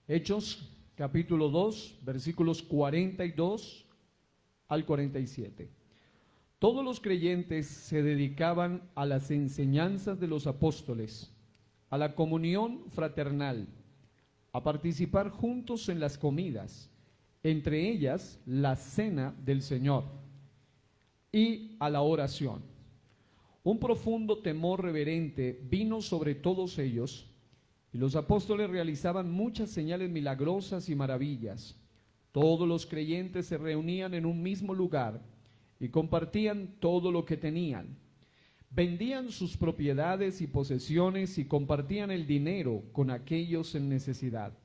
Hechos capítulo 2, versículos 42 al 47. Todos los creyentes se dedicaban a las enseñanzas de los apóstoles, a la comunión fraternal, a participar juntos en las comidas, entre ellas la cena del Señor, y a la oración. Un profundo temor reverente vino sobre todos ellos, y los apóstoles realizaban muchas señales milagrosas y maravillas. Todos los creyentes se reunían en un mismo lugar y compartían todo lo que tenían. Vendían sus propiedades y posesiones y compartían el dinero con aquellos en necesidad.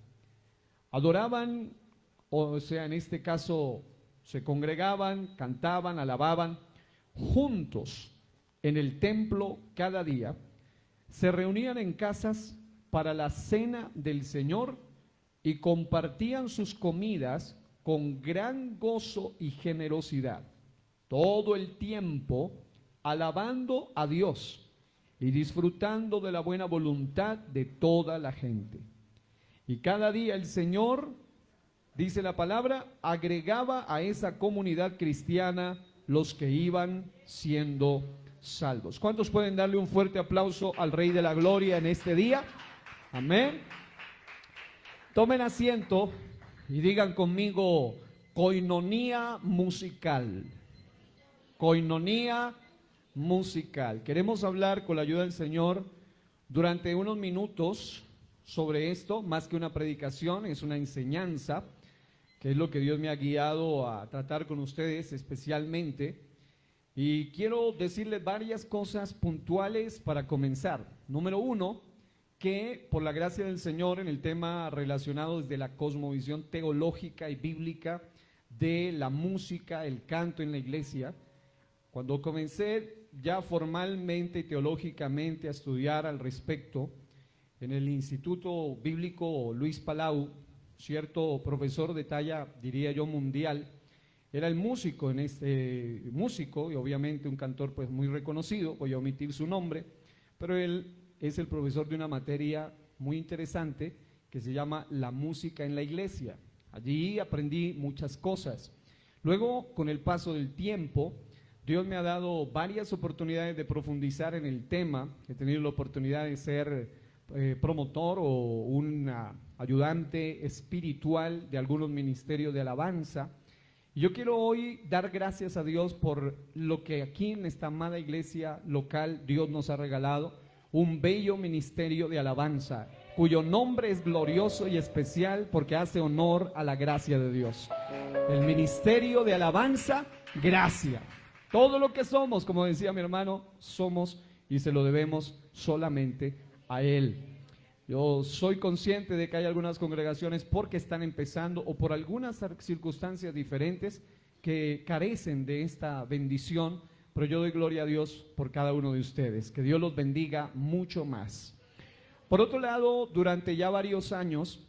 Adoraban, o sea, en este caso, se congregaban, cantaban, alababan juntos en el templo cada día. Se reunían en casas para la cena del Señor y compartían sus comidas con gran gozo y generosidad, todo el tiempo alabando a Dios y disfrutando de la buena voluntad de toda la gente. Y cada día el Señor, dice la palabra, agregaba a esa comunidad cristiana los que iban siendo salvos. ¿Cuántos pueden darle un fuerte aplauso al Rey de la Gloria en este día? Amén. Tomen asiento y digan conmigo: coinonía musical. Coinonía musical. Queremos hablar con la ayuda del Señor durante unos minutos sobre esto. Más que una predicación, es una enseñanza, que es lo que Dios me ha guiado a tratar con ustedes especialmente. Y quiero decirles varias cosas puntuales para comenzar. Número uno, que por la gracia del Señor, en el tema relacionado desde la cosmovisión teológica y bíblica de la música, el canto en la iglesia, cuando comencé ya formalmente y teológicamente a estudiar al respecto en el Instituto Bíblico Luis Palau, cierto profesor de talla, diría yo, mundial, era el músico en este músico y obviamente un cantor pues muy reconocido, voy a omitir su nombre, pero él es el profesor de una materia muy interesante que se llama la música en la iglesia. Allí aprendí muchas cosas. Luego, con el paso del tiempo, Dios me ha dado varias oportunidades de profundizar en el tema. He tenido la oportunidad de ser promotor o un ayudante espiritual de algunos ministerios de alabanza. Y yo quiero hoy dar gracias a Dios por lo que aquí en esta amada iglesia local Dios nos ha regalado. Un bello ministerio de alabanza, cuyo nombre es glorioso y especial porque hace honor a la gracia de Dios. El ministerio de alabanza, gracia. Todo lo que somos, como decía mi hermano, somos y se lo debemos solamente a Él. Yo soy consciente de que hay algunas congregaciones porque están empezando o por algunas circunstancias diferentes que carecen de esta bendición. Pero yo doy gloria a Dios por cada uno de ustedes, que Dios los bendiga mucho más. Por otro lado, durante ya varios años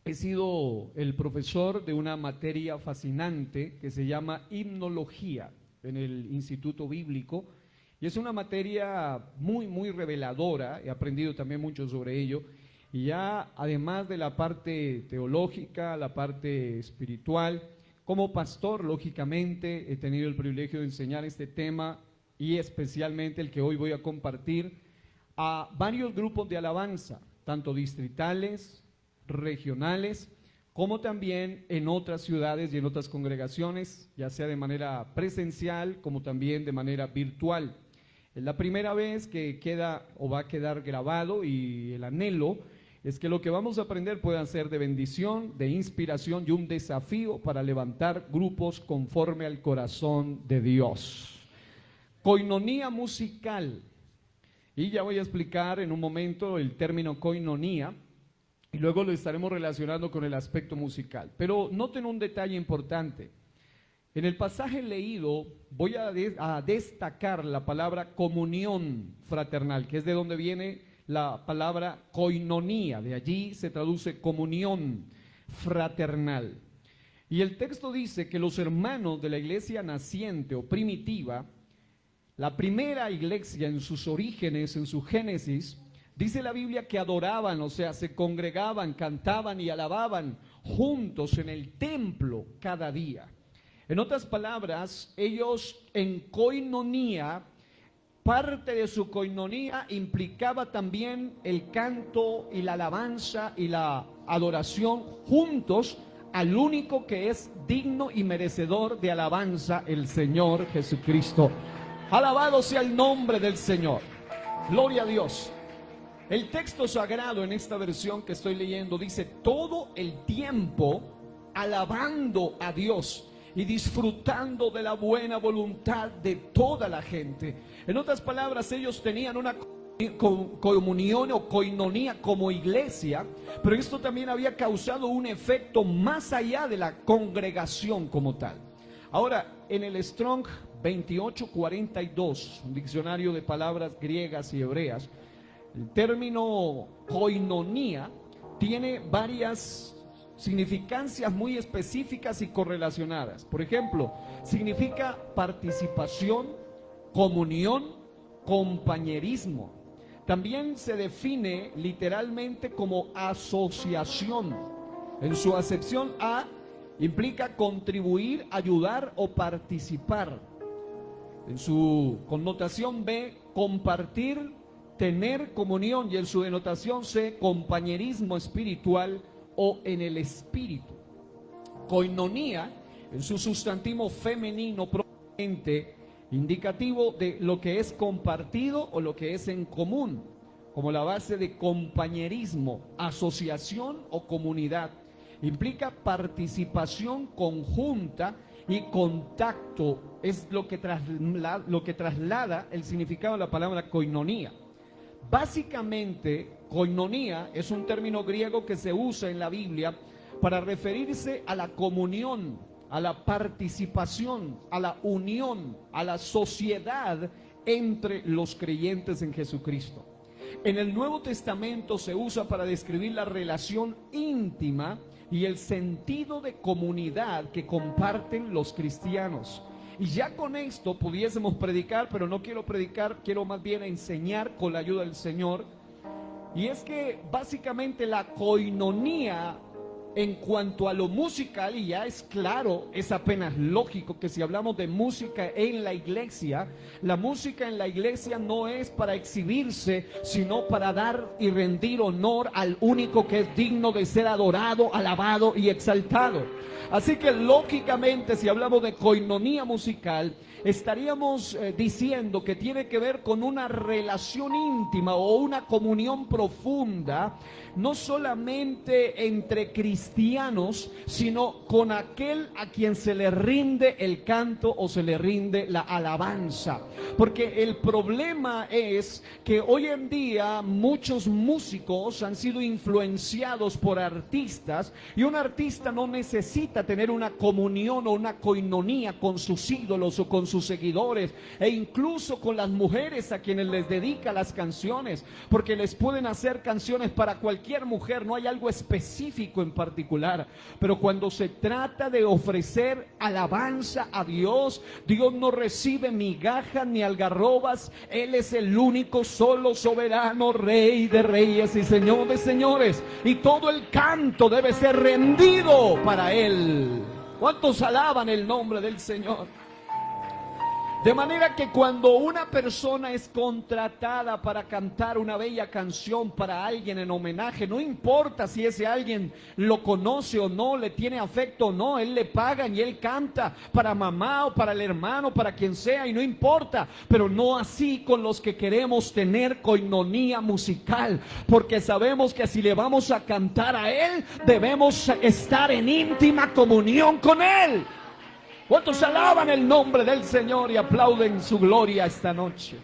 he sido el profesor de una materia fascinante que se llama himnología en el Instituto Bíblico, y es una materia muy reveladora. He aprendido también mucho sobre ello, y ya además de la parte teológica, la parte espiritual, como pastor, lógicamente, he tenido el privilegio de enseñar este tema y especialmente el que hoy voy a compartir a varios grupos de alabanza, tanto distritales, regionales, como también en otras ciudades y en otras congregaciones, ya sea de manera presencial como también de manera virtual. Es la primera vez que queda o va a quedar grabado, y el anhelo es que lo que vamos a aprender pueda ser de bendición, de inspiración y un desafío para levantar grupos conforme al corazón de Dios. Coinonía musical. Y ya voy a explicar en un momento el término coinonía y luego lo estaremos relacionando con el aspecto musical. Pero noten un detalle importante. En el pasaje leído voy a destacar la palabra comunión fraternal, que es de donde viene la palabra coinonía, de allí se traduce comunión fraternal. Y el texto dice que los hermanos de la iglesia naciente o primitiva, la primera iglesia en sus orígenes, en su génesis, Dice la Biblia que adoraban, o sea, se congregaban, cantaban y alababan juntos en el templo cada día. En otras palabras, ellos en koinonía, parte de su koinonía implicaba también el canto y la alabanza y la adoración juntos al único que es digno y merecedor de alabanza, el Señor Jesucristo. Alabado sea el nombre del Señor. Gloria a Dios. El texto sagrado en esta versión que estoy leyendo dice: todo el tiempo alabando a Dios y disfrutando de la buena voluntad de toda la gente. En otras palabras, ellos tenían una comunión o koinonía como iglesia, pero esto también había causado un efecto más allá de la congregación como tal. Ahora, en el Strong 2842, un diccionario de palabras griegas y hebreas, el término koinonía tiene varias significancias muy específicas y correlacionadas. Por ejemplo, significa participación, comunión, compañerismo. También se define literalmente como asociación. En su acepción A, implica contribuir, ayudar o participar. En su connotación B, compartir, tener comunión, y en su denotación C, compañerismo espiritual o en el espíritu. Koinonía, en su sustantivo femenino probablemente indicativo de lo que es compartido o lo que es en común, como la base de compañerismo, asociación o comunidad. Implica participación conjunta y contacto, es lo que traslada el significado de la palabra koinonía. Básicamente, koinonía es un término griego que se usa en la Biblia para referirse a la comunión, a la participación, a la unión, a la sociedad entre los creyentes en Jesucristo. En el Nuevo Testamento se usa para describir la relación íntima y el sentido de comunidad que comparten los cristianos. Y ya con esto pudiésemos predicar, pero no quiero predicar, quiero más bien enseñar con la ayuda del Señor. Y es que básicamente la koinonía en cuanto a lo musical, y ya es claro, es apenas lógico que si hablamos de música en la iglesia, la música en la iglesia no es para exhibirse, sino para dar y rendir honor al único que es digno de ser adorado, alabado y exaltado. Así que lógicamente, si hablamos de koinonía musical, estaríamos diciendo que tiene que ver con una relación íntima o una comunión profunda, no solamente entre cristianos, sino con aquel a quien se le rinde el canto o se le rinde la alabanza. Porque el problema es que hoy en día muchos músicos han sido influenciados por artistas, y un artista no necesita tener una comunión o una koinonía con sus ídolos o con sus seguidores, e incluso con las mujeres a quienes les dedica las canciones, porque les pueden hacer canciones para cualquier mujer, no hay algo específico en particular. Pero cuando se trata de ofrecer alabanza a Dios, Dios no recibe migajas ni algarrobas. Él es el único, solo, soberano, Rey de reyes y Señor de señores, y todo el canto debe ser rendido para Él. ¿Cuántos alaban el nombre del Señor? De manera que cuando una persona es contratada para cantar una bella canción para alguien en homenaje, no importa si ese alguien lo conoce o no, le tiene afecto o no, él le paga y él canta para mamá o para el hermano, para quien sea, y no importa. Pero no así con los que queremos tener koinonía musical, porque sabemos que si le vamos a cantar a Él, debemos estar en íntima comunión con Él. ¿Cuántos alaban el nombre del Señor y aplauden su gloria esta noche?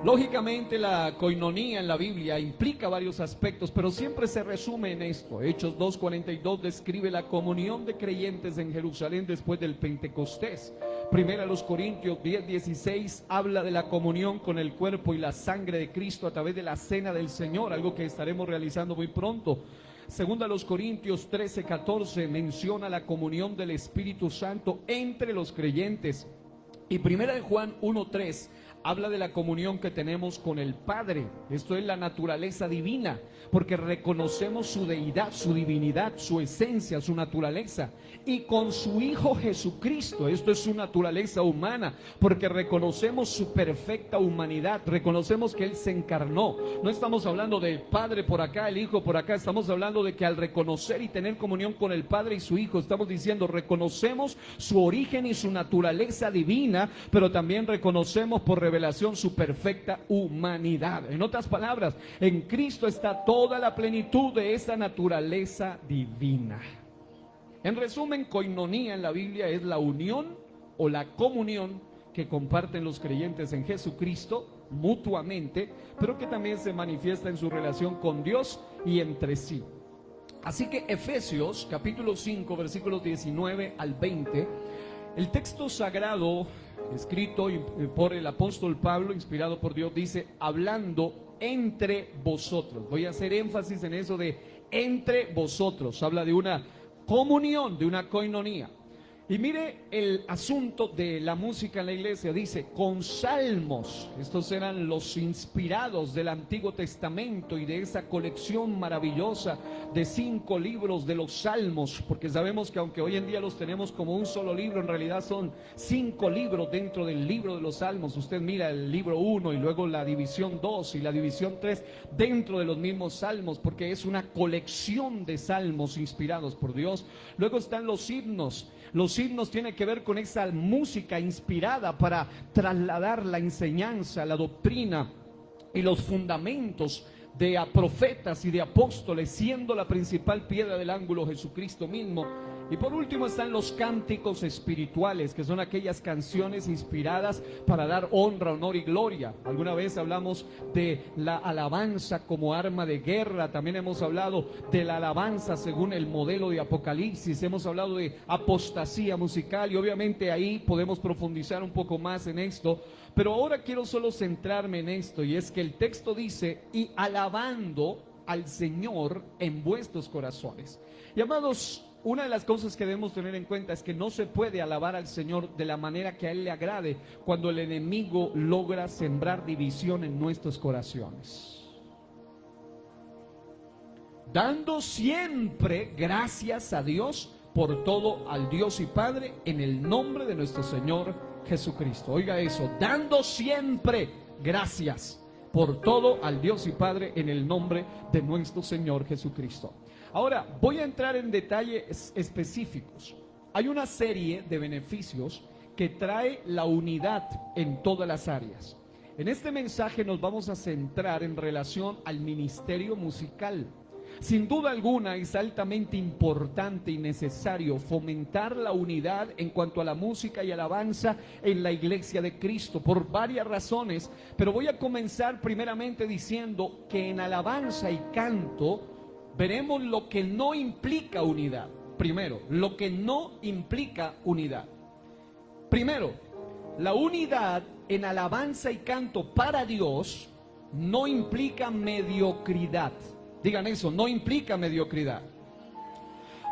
Lógicamente la koinonía en la Biblia implica varios aspectos, pero siempre se resume en esto. Hechos 2:42 describe la comunión de creyentes en Jerusalén después del Pentecostés. Primera los Corintios 10:16 habla de la comunión con el cuerpo y la sangre de Cristo a través de la cena del Señor, algo que estaremos realizando muy pronto. Segunda los Corintios 13:14 menciona la comunión del Espíritu Santo entre los creyentes. Y primera de Juan 1:3 habla de la comunión que tenemos con el Padre. Esto es la naturaleza divina, porque reconocemos su deidad, su divinidad, su esencia, su naturaleza. Y con su Hijo Jesucristo, esto es su naturaleza humana, porque reconocemos su perfecta humanidad, reconocemos que Él se encarnó. No estamos hablando del Padre por acá, el Hijo por acá, estamos hablando de que al reconocer y tener comunión con el Padre y su Hijo, estamos diciendo, reconocemos su origen y su naturaleza divina, pero también reconocemos por revelación su perfecta humanidad. En otras palabras, en Cristo está toda la plenitud de esa naturaleza divina. En resumen, koinonía en la Biblia es la unión o la comunión que comparten los creyentes en Jesucristo mutuamente, pero que también se manifiesta en su relación con Dios y entre sí. Así que Efesios capítulo 5 versículos 19 al 20, el texto sagrado escrito por el apóstol Pablo, inspirado por Dios, dice, hablando entre vosotros. Voy a hacer énfasis en eso de entre vosotros. Habla de una comunión, de una koinonía. Y mire el asunto de la música en la iglesia, dice, con salmos. Estos eran los inspirados del Antiguo Testamento y de esa colección maravillosa de 5 libros de los salmos, porque sabemos que aunque hoy en día los tenemos como un solo libro, en realidad son 5 libros dentro del libro de los salmos. Usted mira el libro 1 y luego la división 2 y la división 3 dentro de los mismos salmos, porque es una colección de salmos inspirados por Dios. Luego están los himnos. Los himnos tienen que ver con esa música inspirada para trasladar la enseñanza, la doctrina y los fundamentos de profetas y de apóstoles, siendo la principal piedra del ángulo Jesucristo mismo. Y por último están los cánticos espirituales, que son aquellas canciones inspiradas para dar honra, honor y gloria. Alguna vez hablamos de la alabanza como arma de guerra, también hemos hablado de la alabanza según el modelo de Apocalipsis, hemos hablado de apostasía musical y obviamente ahí podemos profundizar un poco más en esto. Pero ahora quiero solo centrarme en esto, y es que el texto dice, y alabando al Señor en vuestros corazones. Y amados, una de las cosas que debemos tener en cuenta es que no se puede alabar al Señor de la manera que a Él le agrade cuando el enemigo logra sembrar división en nuestros corazones. Dando siempre gracias a Dios por todo al Dios y Padre en el nombre de nuestro Señor Jesucristo. Oiga eso, dando siempre gracias por todo al Dios y Padre en el nombre de nuestro Señor Jesucristo. Ahora, voy a entrar en detalles específicos. Hay una serie de beneficios que trae la unidad en todas las áreas. En este mensaje nos vamos a centrar en relación al ministerio musical. Sin duda alguna es altamente importante y necesario fomentar la unidad en cuanto a la música y alabanza en la iglesia de Cristo por varias razones, pero voy a comenzar primeramente diciendo que en alabanza y canto veremos lo que no implica unidad. Primero, lo que no implica unidad. Primero, la unidad en alabanza y canto para Dios no implica mediocridad. Digan eso, no implica mediocridad.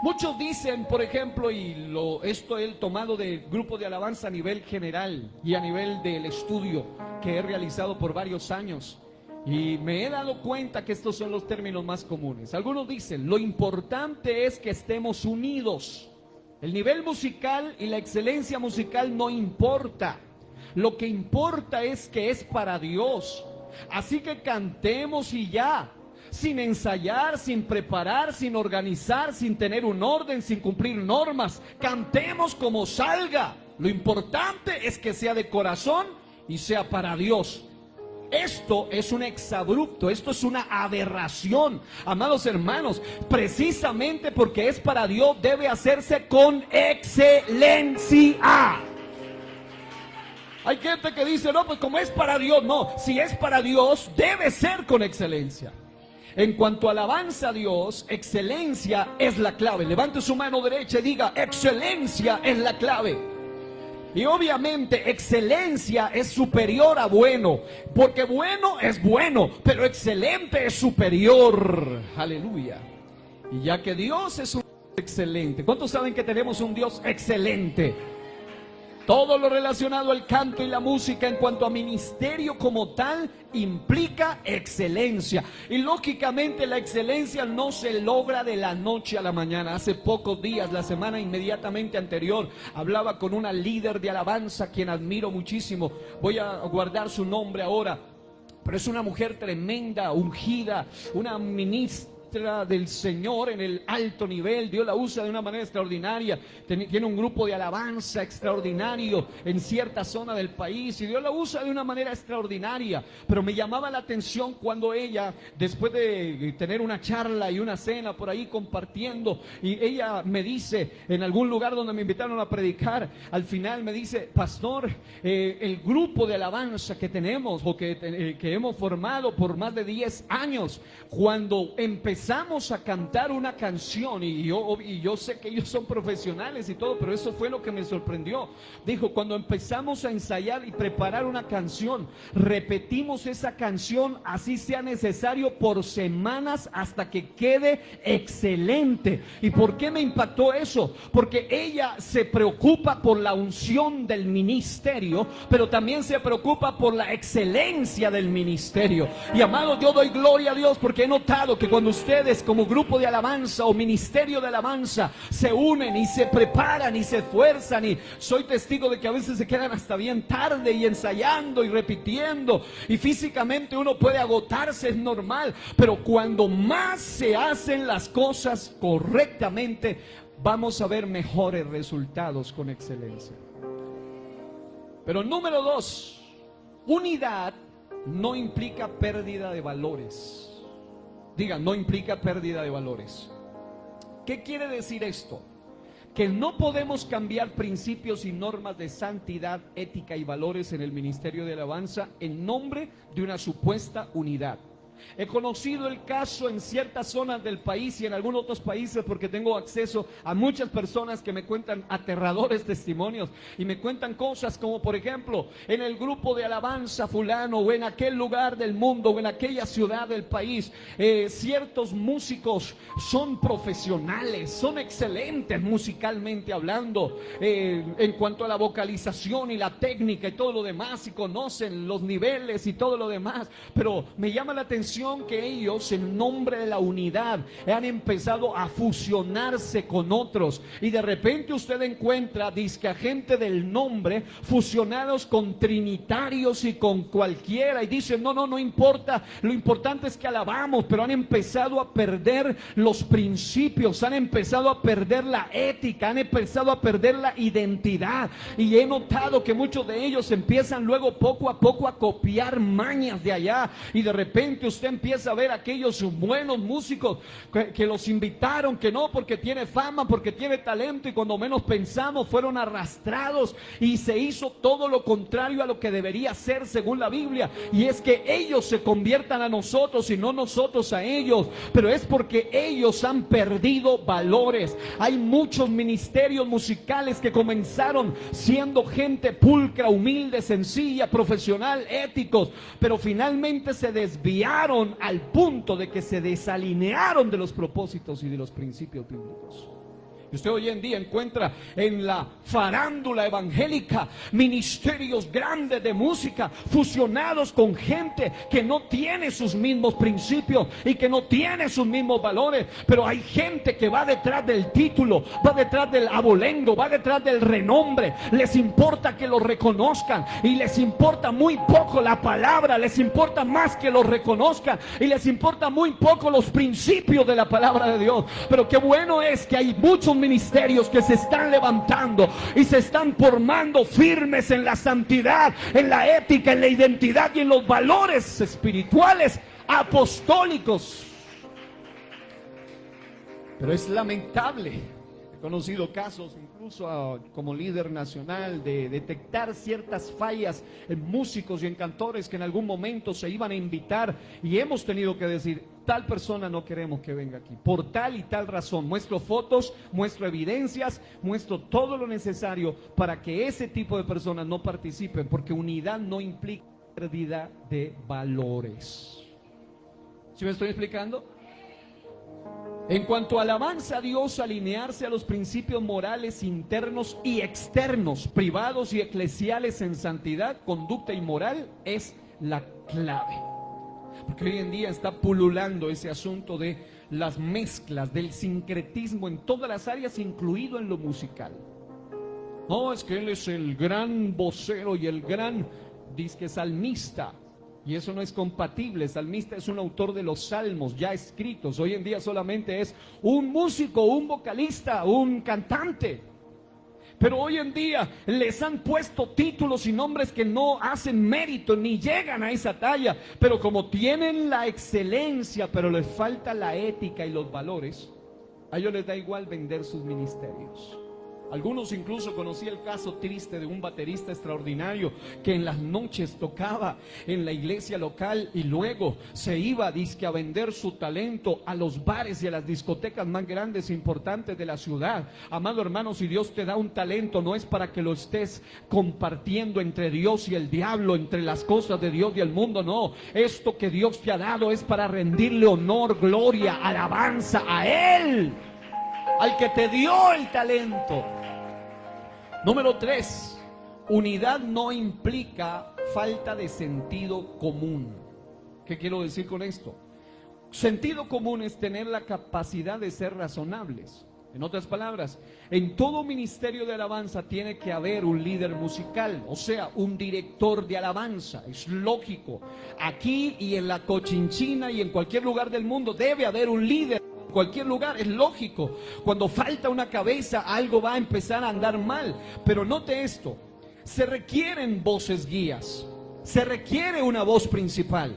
Muchos dicen, por ejemplo, y esto he tomado del grupo de alabanza a nivel general y a nivel del estudio que he realizado por varios años, y me he dado cuenta que estos son los términos más comunes. Algunos dicen, lo importante es que estemos unidos. El nivel musical y la excelencia musical no importa. Lo que importa es que es para Dios. Así que cantemos y ya, sin ensayar, sin preparar, sin organizar, sin tener un orden, sin cumplir normas. Cantemos como salga. Lo importante es que sea de corazón y sea para Dios. Esto es un exabrupto, esto es una aberración, amados hermanos. Precisamente porque es para Dios, debe hacerse con excelencia. Hay gente que dice, no, pues como es para Dios, no. Si es para Dios, debe ser con excelencia. En cuanto a alabanza a Dios, excelencia es la clave. Levante su mano derecha y diga, excelencia es la clave. Y obviamente excelencia es superior a bueno, porque bueno es bueno, pero excelente es superior. Aleluya. Y ya que Dios es un Dios excelente, ¿cuántos saben que tenemos un Dios excelente? Todo lo relacionado al canto y la música en cuanto a ministerio como tal implica excelencia. Y lógicamente la excelencia no se logra de la noche a la mañana. Hace pocos días, la semana inmediatamente anterior, hablaba con una líder de alabanza, quien admiro muchísimo. Voy a guardar su nombre ahora, pero es una mujer tremenda, ungida, una ministra del Señor en el alto nivel. Dios la usa de una manera extraordinaria. Tiene un grupo de alabanza extraordinario en cierta zona del país y Dios la usa de una manera extraordinaria. Pero me llamaba la atención cuando ella, después de tener una charla y una cena por ahí compartiendo, y ella me dice, en algún lugar donde me invitaron a predicar, al final me dice: pastor, el grupo de alabanza que tenemos o que hemos formado por más de 10 años, cuando empezamos a cantar una canción, y yo sé que ellos son profesionales y todo, pero eso fue lo que me sorprendió. Dijo: cuando empezamos a ensayar y preparar una canción, repetimos esa canción, así sea necesario, por semanas hasta que quede excelente. ¿Y por qué me impactó eso? Porque ella se preocupa por la unción del ministerio, pero también se preocupa por la excelencia del ministerio. Y amado, yo doy gloria a Dios porque he notado que cuando ustedes como grupo de alabanza o ministerio de alabanza se unen y se preparan y se esfuerzan, y soy testigo de que a veces se quedan hasta bien tarde y ensayando y repitiendo, y físicamente uno puede agotarse, es normal, pero cuando más se hacen las cosas correctamente, vamos a ver mejores resultados con excelencia. Pero número 2, unidad no implica pérdida de valores. Diga, no implica pérdida de valores. ¿Qué quiere decir esto? Que no podemos cambiar principios y normas de santidad, ética y valores en el ministerio de alabanza en nombre de una supuesta unidad. He conocido el caso en ciertas zonas del país y en algunos otros países, porque tengo acceso a muchas personas que me cuentan aterradores testimonios y me cuentan cosas como, por ejemplo, en el grupo de alabanza fulano, o en aquel lugar del mundo, o en aquella ciudad del país, ciertos músicos son profesionales, son excelentes musicalmente hablando, en cuanto a la vocalización y la técnica y todo lo demás, y conocen los niveles y todo lo demás, pero me llama la atención que ellos, en nombre de la unidad, han empezado a fusionarse con otros, y de repente usted encuentra dizque a gente del nombre fusionados con trinitarios y con cualquiera, y dicen: no importa, lo importante es que alabamos, pero han empezado a perder los principios, han empezado a perder la ética, han empezado a perder la identidad, y he notado que muchos de ellos empiezan luego poco a poco a copiar mañas de allá, y de repente usted empieza a ver aquellos buenos músicos que los invitaron, que no, porque tiene fama, porque tiene talento, y cuando menos pensamos fueron arrastrados y se hizo todo lo contrario a lo que debería ser según la Biblia, y es que ellos se conviertan a nosotros y no nosotros a ellos, pero es porque ellos han perdido valores. Hay muchos ministerios musicales que comenzaron siendo gente pulcra, humilde, sencilla, profesional, éticos, pero finalmente se desviaron al punto de que se desalinearon de los propósitos y de los principios bíblicos. Y usted hoy en día encuentra en la farándula evangélica ministerios grandes de música fusionados con gente que no tiene sus mismos principios y que no tiene sus mismos valores, pero hay gente que va detrás del título, va detrás del abolengo, va detrás del renombre. Les importa que lo reconozcan y les importa muy poco la palabra, les importa más que lo reconozcan y les importa muy poco los principios de la palabra de Dios. Pero qué bueno es que hay muchos ministerios que se están levantando y se están formando firmes en la santidad, en la ética, en la identidad y en los valores espirituales apostólicos. Pero es lamentable, he conocido casos incluso como líder nacional de detectar ciertas fallas en músicos y en cantores que en algún momento se iban a invitar, y hemos tenido que decir: tal persona no queremos que venga aquí, por tal y tal razón. Muestro fotos, muestro evidencias, muestro todo lo necesario para que ese tipo de personas no participen, porque unidad no implica pérdida de valores. ¿Sí me estoy explicando? En cuanto a alabanza a Dios, alinearse a los principios morales internos y externos, privados y eclesiales en santidad, conducta y moral es la clave. Porque hoy en día está pululando ese asunto de las mezclas, del sincretismo en todas las áreas, incluido en lo musical. No, es que él es el gran vocero y el gran disque salmista. Y eso no es compatible. Salmista es un autor de los salmos ya escritos. Hoy en día solamente es un músico, un vocalista, un cantante. Pero hoy en día les han puesto títulos y nombres que no hacen mérito ni llegan a esa talla. Pero como tienen la excelencia, pero les falta la ética y los valores, a ellos les da igual vender sus ministerios. Algunos incluso conocí el caso triste de un baterista extraordinario que en las noches tocaba en la iglesia local y luego se iba dizque a vender su talento a los bares y a las discotecas más grandes e importantes de la ciudad. Amado hermano, si Dios te da un talento, no es para que lo estés compartiendo entre Dios y el diablo, entre las cosas de Dios y el mundo, no. Esto que Dios te ha dado es para rendirle honor, gloria, alabanza a Él, al que te dio el talento. Número 3, unidad no implica falta de sentido común. ¿Qué quiero decir con esto? Sentido común es tener la capacidad de ser razonables. En otras palabras, en todo ministerio de alabanza tiene que haber un líder musical, o sea, un director de alabanza. Es lógico. Aquí y en la Cochinchina y en cualquier lugar del mundo debe haber un líder. Cualquier lugar, es lógico. Cuando falta una cabeza, algo va a empezar a andar mal. Pero note esto, se requieren voces guías, se requiere una voz principal,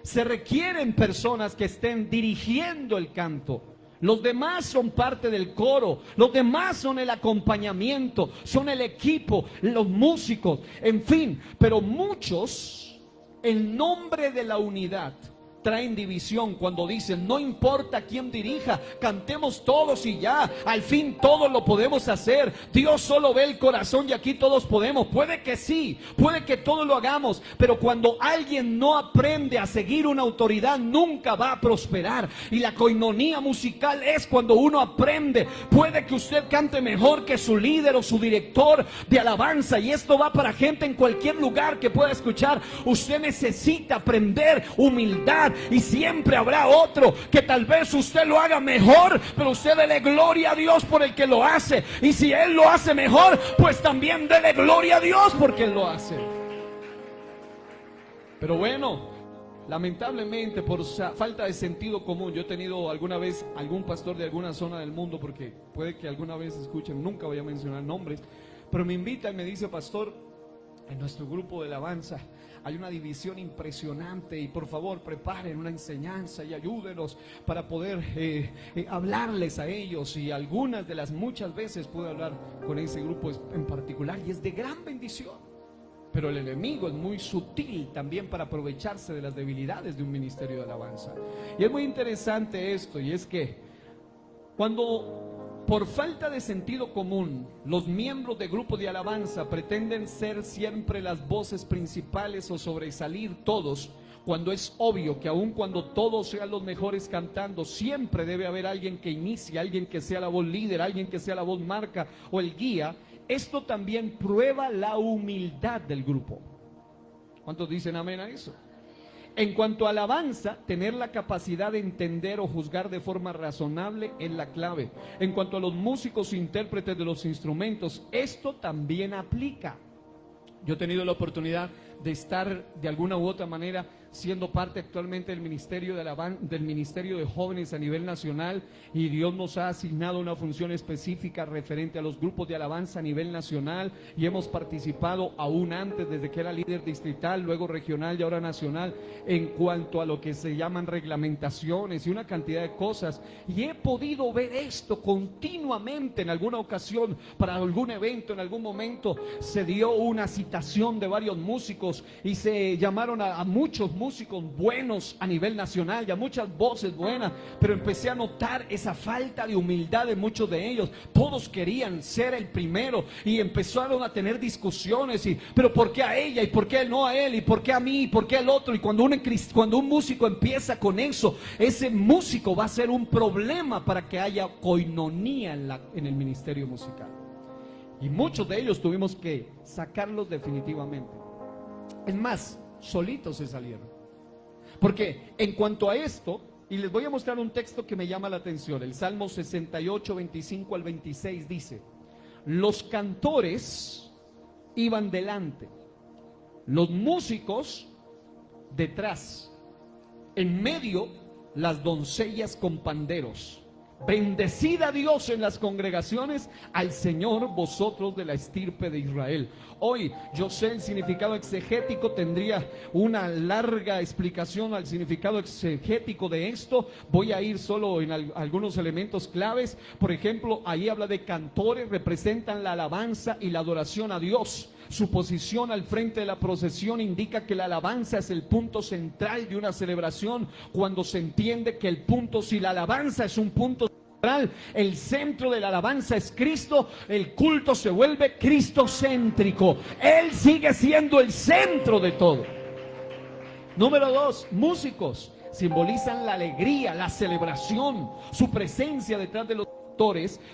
se requieren personas que estén dirigiendo el canto. Los demás son parte del coro, los demás son el acompañamiento, son el equipo, los músicos, en fin. Pero muchos, en nombre de la unidad, traen división cuando dicen: no importa quién dirija, cantemos todos y ya, al fin todos lo podemos hacer, Dios solo ve el corazón y aquí todos podemos. Puede que sí, puede que todos lo hagamos, pero cuando alguien no aprende a seguir una autoridad, nunca va a prosperar. Y la coinonía musical es cuando uno aprende. Puede que usted cante mejor que su líder o su director de alabanza, y esto va para gente en cualquier lugar que pueda escuchar. Usted necesita aprender humildad. Y siempre habrá otro que tal vez usted lo haga mejor, pero usted dele gloria a Dios por el que lo hace. Y si Él lo hace mejor, pues también dele gloria a Dios porque Él lo hace. Pero bueno, lamentablemente por falta de sentido común, yo he tenido alguna vez algún pastor de alguna zona del mundo, porque puede que alguna vez escuchen, nunca voy a mencionar nombres, pero me invita y me dice: pastor, en nuestro grupo de alabanza hay una división impresionante y por favor preparen una enseñanza y ayúdenos para poder hablarles a ellos. Y algunas de las muchas veces pude hablar con ese grupo en particular y es de gran bendición. Pero el enemigo es muy sutil también para aprovecharse de las debilidades de un ministerio de alabanza. Y es muy interesante esto, y es que cuando por falta de sentido común los miembros de grupos de alabanza pretenden ser siempre las voces principales o sobresalir todos, cuando es obvio que aun cuando todos sean los mejores cantando, siempre debe haber alguien que inicie, alguien que sea la voz líder, alguien que sea la voz marca o el guía. Esto también prueba la humildad del grupo. ¿Cuántos dicen amén a eso? En cuanto a alabanza, tener la capacidad de entender o juzgar de forma razonable es la clave. En cuanto a los músicos e intérpretes de los instrumentos, esto también aplica. Yo he tenido la oportunidad de estar de alguna u otra manera siendo parte actualmente del ministerio de jóvenes a nivel nacional, y Dios nos ha asignado una función específica referente a los grupos de alabanza a nivel nacional, y hemos participado aún antes, desde que era líder distrital, luego regional y ahora nacional, en cuanto a lo que se llaman reglamentaciones y una cantidad de cosas, y he podido ver esto continuamente. En alguna ocasión, para algún evento, en algún momento se dio una citación de varios músicos y se llamaron a muchos músicos músicos buenos a nivel nacional, ya muchas voces buenas, pero empecé a notar esa falta de humildad de muchos de ellos. Todos querían ser el primero y empezaron a tener discusiones, pero ¿por qué a ella? ¿Y por qué no a él? ¿Y por qué a mí? ¿Y por qué al otro? Y cuando un músico empieza con eso, ese músico va a ser un problema para que haya coinonía en el ministerio musical. Y muchos de ellos tuvimos que sacarlos definitivamente. Es más, solitos se salieron. Porque en cuanto a esto, y les voy a mostrar un texto que me llama la atención. El Salmo 68, 25 al 26 dice: los cantores iban delante, los músicos detrás, en medio las doncellas con panderos. Bendecid a Dios en las congregaciones, al Señor vosotros de la estirpe de Israel. Hoy yo sé el significado exegético, tendría una larga explicación al significado exegético de esto. Voy a ir solo en algunos elementos claves. Por ejemplo, ahí habla de cantores, representan la alabanza y la adoración a Dios. Su posición al frente de la procesión indica que la alabanza es el punto central de una celebración. Cuando se entiende que el punto, si la alabanza es un punto central, el centro de la alabanza es Cristo, el culto se vuelve cristocéntrico. Él sigue siendo el centro de todo. Número 2, músicos simbolizan la alegría, la celebración. Su presencia detrás de los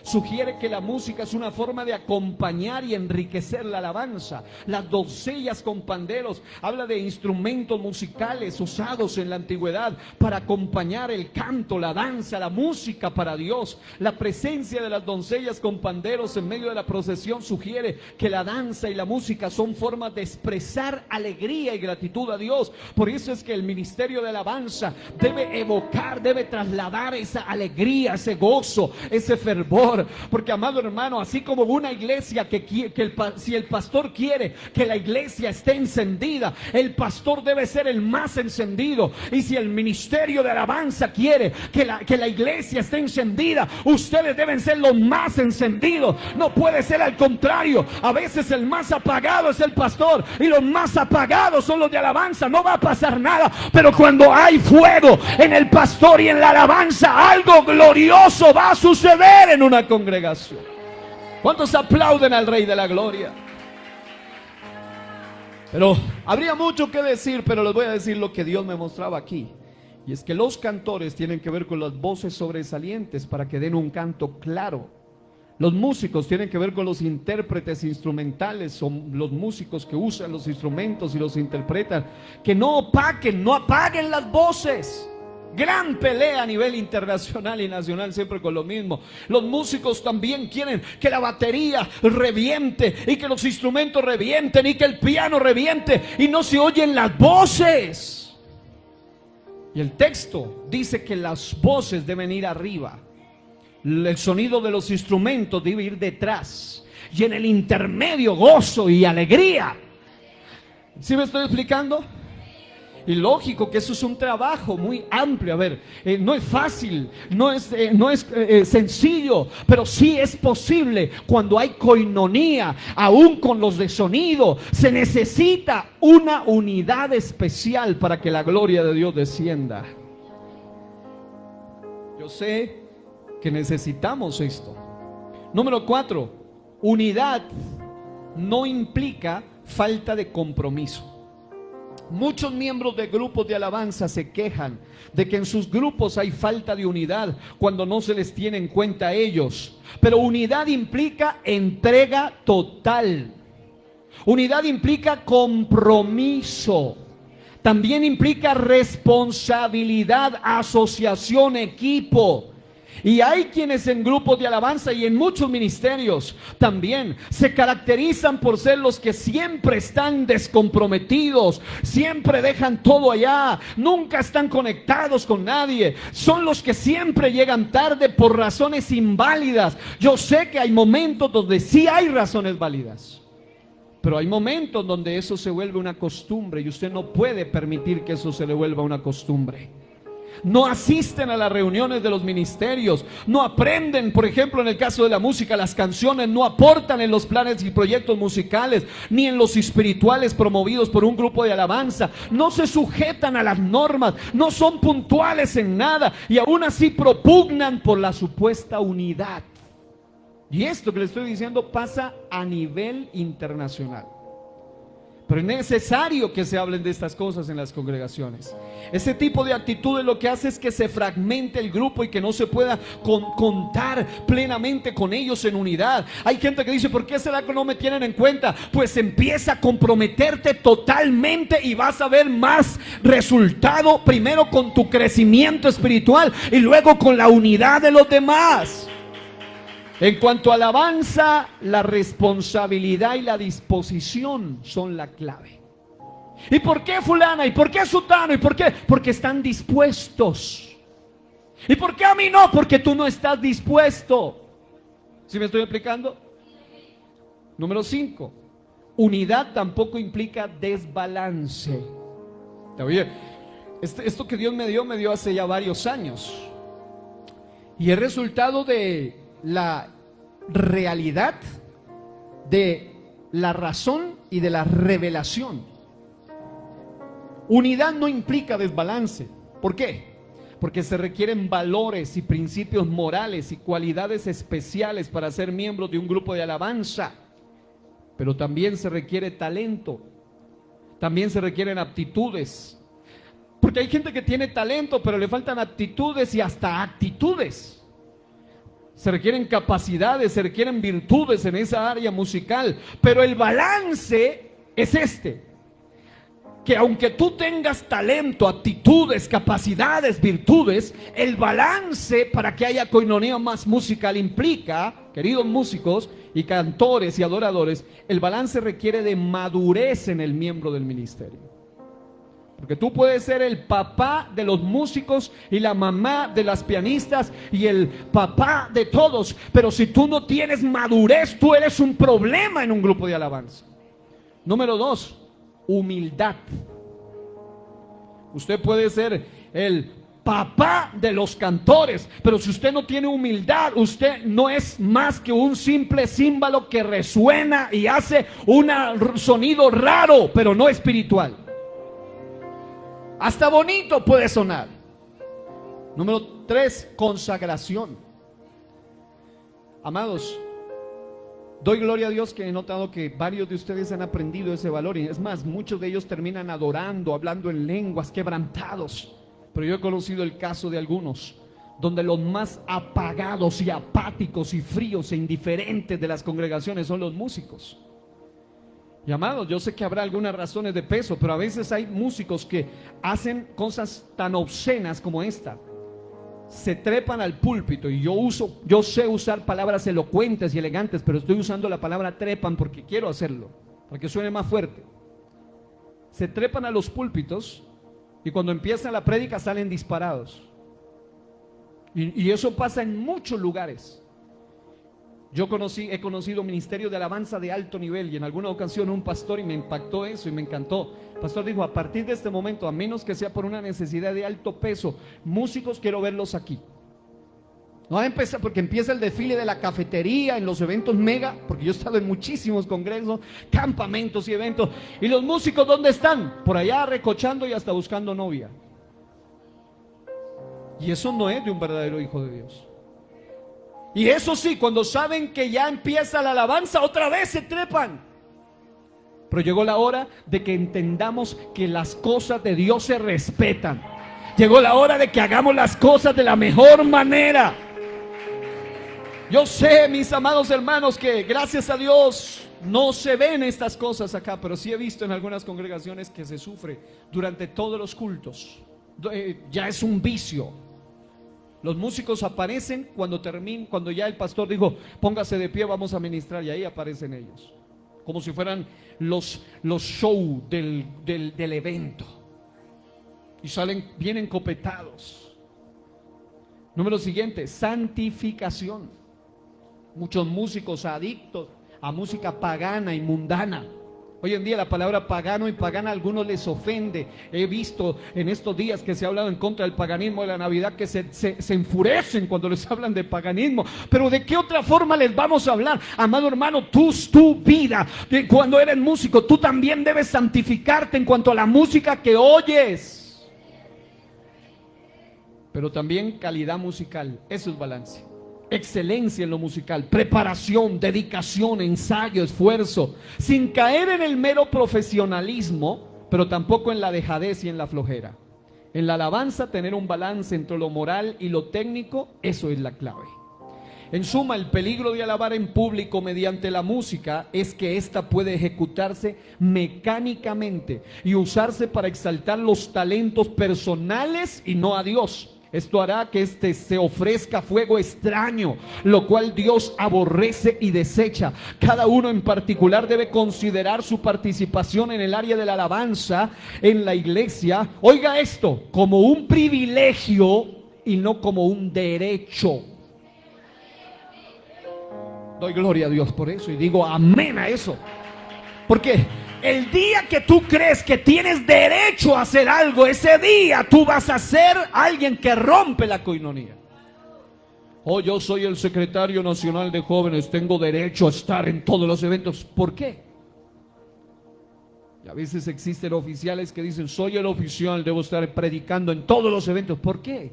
sugiere que la música es una forma de acompañar y enriquecer la alabanza. Las doncellas con panderos habla de instrumentos musicales usados en la antigüedad para acompañar el canto, la danza, la música para Dios. La presencia de las doncellas con panderos en medio de la procesión sugiere que la danza y la música son formas de expresar alegría y gratitud a Dios. Por eso es que el ministerio de alabanza debe evocar, debe trasladar esa alegría, ese gozo, ese fervor. Porque, amado hermano, así como una iglesia si el pastor quiere que la iglesia esté encendida, el pastor debe ser el más encendido. Y si el ministerio de alabanza quiere que la iglesia esté encendida, ustedes deben ser los más encendidos. No puede ser al contrario. A veces el más apagado es el pastor y los más apagados son los de alabanza. No va a pasar nada. Pero cuando hay fuego en el pastor y en la alabanza, algo glorioso va a suceder en una congregación. ¿Cuántos aplauden al Rey de la Gloria? Pero habría mucho que decir, pero les voy a decir lo que Dios me mostraba aquí. Y es que los cantores tienen que ver con las voces sobresalientes para que den un canto claro. Los músicos tienen que ver con los intérpretes instrumentales, son los músicos que usan los instrumentos y los interpretan. Que no apaguen las voces. Gran pelea a nivel internacional y nacional, siempre con lo mismo. Los músicos también quieren que la batería reviente y que los instrumentos revienten y que el piano reviente y no se oyen las voces. Y el texto dice que las voces deben ir arriba, el sonido de los instrumentos debe ir detrás y en el intermedio gozo y alegría. ¿Sí me estoy explicando? Y lógico que eso es un trabajo muy amplio. A ver, no es fácil, no es sencillo, pero sí es posible cuando hay coinonía, aún con los de sonido. Se necesita una unidad especial para que la gloria de Dios descienda. Yo sé que necesitamos esto. Número 4, unidad no implica falta de compromiso. Muchos miembros de grupos de alabanza se quejan de que en sus grupos hay falta de unidad cuando no se les tiene en cuenta a ellos. Pero unidad implica entrega total. Unidad implica compromiso. También implica responsabilidad, asociación, equipo. Y hay quienes en grupos de alabanza y en muchos ministerios también se caracterizan por ser los que siempre están descomprometidos, siempre dejan todo allá, nunca están conectados con nadie, son los que siempre llegan tarde por razones inválidas. Yo sé que hay momentos donde sí hay razones válidas, pero hay momentos donde eso se vuelve una costumbre y usted no puede permitir que eso se le vuelva una costumbre. No asisten a las reuniones de los ministerios, no aprenden, por ejemplo, en el caso de la música, las canciones, no aportan en los planes y proyectos musicales, ni en los espirituales promovidos por un grupo de alabanza, no se sujetan a las normas, no son puntuales en nada y aún así propugnan por la supuesta unidad. Y esto que le estoy diciendo pasa a nivel internacional. Pero es necesario que se hablen de estas cosas en las congregaciones. Ese tipo de actitudes lo que hace es que se fragmente el grupo y que no se pueda contar plenamente con ellos en unidad. Hay gente que dice, ¿por qué será que no me tienen en cuenta? Pues empieza a comprometerte totalmente y vas a ver más resultado, primero con tu crecimiento espiritual y luego con la unidad de los demás. En cuanto a alabanza, la responsabilidad y la disposición son la clave. ¿Y por qué fulana? ¿Y por qué sutano? ¿Y por qué? Porque están dispuestos. ¿Y por qué a mí no? Porque tú no estás dispuesto. ¿Sí me estoy explicando? Número 5. Unidad tampoco implica desbalance. Oye, esto que Dios me dio hace ya varios años. Y es resultado de la realidad, de la razón y de la revelación. Unidad no implica desbalance. ¿Por qué? Porque se requieren valores y principios morales y cualidades especiales para ser miembros de un grupo de alabanza. Pero también se requiere talento, también se requieren aptitudes. Porque hay gente que tiene talento, pero le faltan aptitudes y hasta actitudes. Se requieren capacidades, se requieren virtudes en esa área musical. Pero el balance es este: que aunque tú tengas talento, actitudes, capacidades, virtudes, el balance para que haya coinonía más musical implica, queridos músicos y cantores y adoradores, el balance requiere de madurez en el miembro del ministerio. Porque tú puedes ser el papá de los músicos y la mamá de las pianistas y el papá de todos, pero si tú no tienes madurez, tú eres un problema en un grupo de alabanza. Número 2, humildad. Usted puede ser el papá de los cantores, pero si usted no tiene humildad, usted no es más que un simple címbalo que resuena y hace un sonido raro, pero no espiritual. Hasta bonito puede sonar. Número 3, consagración. Amados, doy gloria a Dios que he notado que varios de ustedes han aprendido ese valor. Y es más, muchos de ellos terminan adorando, hablando en lenguas, quebrantados. Pero yo he conocido el caso de algunos donde los más apagados y apáticos y fríos e indiferentes de las congregaciones son los músicos. Y amados, yo sé que habrá algunas razones de peso, pero a veces hay músicos que hacen cosas tan obscenas como esta. Se trepan al púlpito, y yo sé usar palabras elocuentes y elegantes, pero estoy usando la palabra trepan porque quiero hacerlo, para que suene más fuerte. Se trepan a los púlpitos y cuando empieza la prédica salen disparados. Y eso pasa en muchos lugares. He conocido ministerios de alabanza de alto nivel, y en alguna ocasión un pastor, y me impactó eso y me encantó. El pastor dijo: a partir de este momento, a menos que sea por una necesidad de alto peso, músicos quiero verlos aquí. No va a empezar porque empieza el desfile de la cafetería en los eventos mega, porque yo he estado en muchísimos congresos, campamentos y eventos, y los músicos ¿dónde están? Por allá recochando y hasta buscando novia. Y eso no es de un verdadero hijo de Dios. Y eso sí, cuando saben que ya empieza la alabanza, otra vez se trepan. Pero llegó la hora de que entendamos que las cosas de Dios se respetan. Llegó la hora de que hagamos las cosas de la mejor manera. Yo sé, mis amados hermanos, que gracias a Dios no se ven estas cosas acá, pero sí he visto en algunas congregaciones que se sufre durante todos los cultos. Ya es un vicio. Los músicos aparecen cuando ya el pastor dijo: póngase de pie, vamos a ministrar, y ahí aparecen ellos, como si fueran los show del evento, y vienen encopetados. Número siguiente, santificación. Muchos músicos adictos a música pagana y mundana, Hoy en día la palabra pagano y pagana a algunos les ofende. He visto en estos días que se ha hablado en contra del paganismo de la Navidad que se enfurecen cuando les hablan de paganismo. Pero ¿de qué otra forma les vamos a hablar? Amado hermano, tu vida, cuando eres músico, tú también debes santificarte en cuanto a la música que oyes. Pero también calidad musical, eso es balance. Excelencia en lo musical, preparación, dedicación, ensayo, esfuerzo, sin caer en el mero profesionalismo, pero tampoco en la dejadez y en la flojera. En la alabanza, tener un balance entre lo moral y lo técnico, eso es la clave. En suma, el peligro de alabar en público mediante la música es que ésta puede ejecutarse mecánicamente y usarse para exaltar los talentos personales y no a Dios. Esto hará que se ofrezca fuego extraño, lo cual Dios aborrece y desecha. Cada uno en particular debe considerar su participación en el área de la alabanza en la iglesia, oiga esto, como un privilegio y no como un derecho. Doy gloria a Dios por eso y digo amén a eso. Porque el día que tú crees que tienes derecho a hacer algo, ese día tú vas a ser alguien que rompe la coinonía. Oh, yo soy el secretario nacional de jóvenes, tengo derecho a estar en todos los eventos. ¿Por qué? Y a veces existen oficiales que dicen, soy el oficial, debo estar predicando en todos los eventos. ¿Por qué?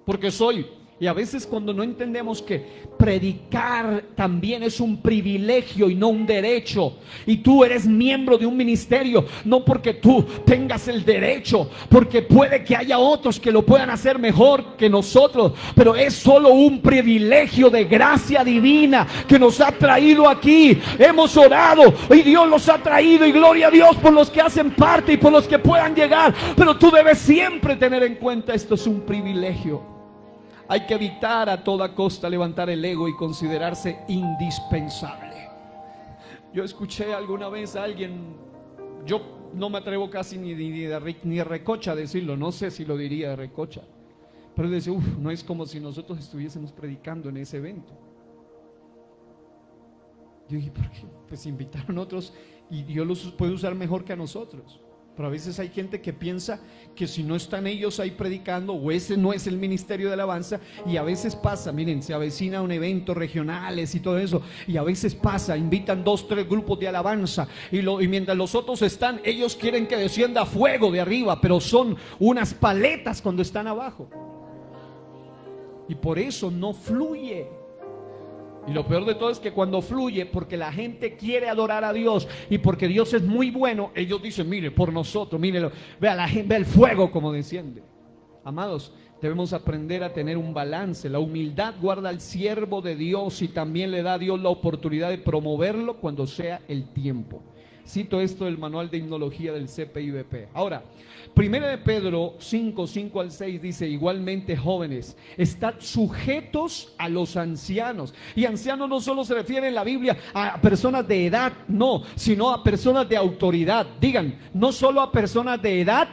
Porque soy. Y a veces cuando no entendemos que predicar también es un privilegio y no un derecho, y tú eres miembro de un ministerio, no porque tú tengas el derecho, porque puede que haya otros que lo puedan hacer mejor que nosotros, pero es solo un privilegio de gracia divina que nos ha traído aquí. Hemos orado y Dios los ha traído, y gloria a Dios por los que hacen parte y por los que puedan llegar, pero tú debes siempre tener en cuenta, esto es un privilegio. Hay que evitar a toda costa levantar el ego y considerarse indispensable. Yo escuché alguna vez a alguien, yo no me atrevo casi ni de recocha a decirlo, no sé si lo diría de recocha, pero él decía, no es como si nosotros estuviésemos predicando en ese evento. Yo dije, ¿por qué? Pues invitaron otros y Dios los puede usar mejor que a nosotros. Pero a veces hay gente que piensa que si no están ellos ahí predicando, o ese no es el ministerio de alabanza, y a veces pasa, miren, se avecina un evento regionales y todo eso, y a veces pasa, invitan 2, 3 grupos de alabanza, y mientras los otros están, ellos quieren que descienda fuego de arriba, pero son unas paletas cuando están abajo, y por eso no fluye. Y lo peor de todo es que cuando fluye, porque la gente quiere adorar a Dios y porque Dios es muy bueno, ellos dicen, mire, por nosotros, mírelo, vea la gente, vea el fuego como desciende. Amados, debemos aprender a tener un balance. La humildad guarda al siervo de Dios y también le da a Dios la oportunidad de promoverlo cuando sea el tiempo. Cito esto del manual de himnología del CPIBP. Ahora, 1 de Pedro 5, 5 al 6 dice, igualmente jóvenes, estad sujetos a los ancianos. Y ancianos no solo se refiere en la Biblia a personas de edad, no, sino a personas de autoridad. Digan, no solo a personas de edad,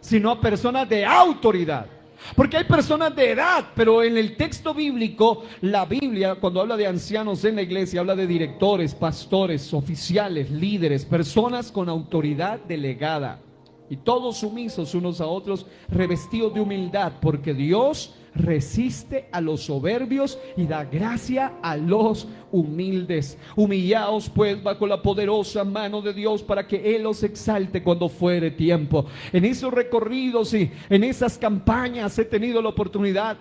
sino a personas de autoridad. Porque hay personas de edad, pero en el texto bíblico, la Biblia, cuando habla de ancianos en la iglesia, habla de directores, pastores, oficiales, líderes, personas con autoridad delegada. Y todos sumisos unos a otros, revestidos de humildad, porque Dios resiste a los soberbios y da gracia a los humildes. Humillaos pues bajo la poderosa mano de Dios, para que Él os exalte cuando fuere tiempo. En esos recorridos y en esas campañas he tenido la oportunidad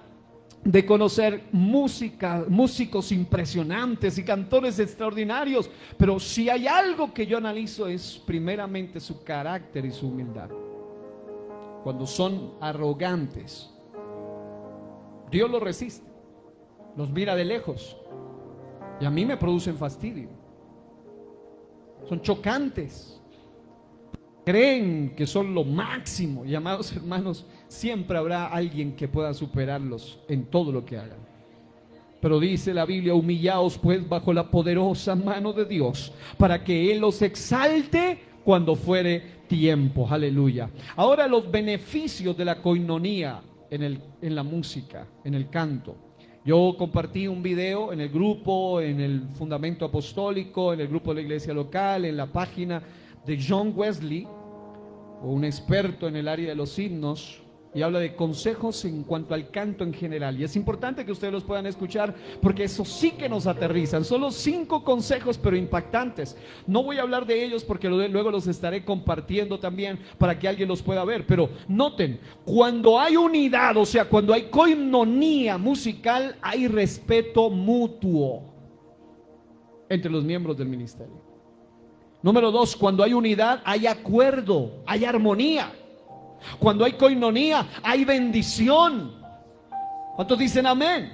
de conocer músicos impresionantes y cantores extraordinarios, pero si hay algo que yo analizo es primeramente su carácter y su humildad. Cuando son arrogantes, Dios los resiste, los mira de lejos, y a mí me producen fastidio. Son chocantes, creen que son lo máximo, y amados hermanos, siempre habrá alguien que pueda superarlos en todo lo que hagan. Pero dice la Biblia, humillaos pues bajo la poderosa mano de Dios, para que Él los exalte cuando fuere tiempo. Aleluya. Ahora, los beneficios de la coinonía en la música, en el canto. Yo compartí un video en el grupo, en el Fundamento Apostólico, en el grupo de la iglesia local, en la página de John Wesley, un experto en el área de los himnos, y habla de consejos en cuanto al canto en general. Y es importante que ustedes los puedan escuchar, porque eso sí que nos aterrizan. Solo 5 consejos, pero impactantes. No voy a hablar de ellos porque luego los estaré compartiendo también para que alguien los pueda ver. Pero noten, cuando hay unidad, o sea, cuando hay coinonía musical, hay respeto mutuo entre los miembros del ministerio. Número 2, cuando hay unidad, hay acuerdo, hay armonía. Cuando hay coinonía, hay bendición. ¿Cuántos dicen amén?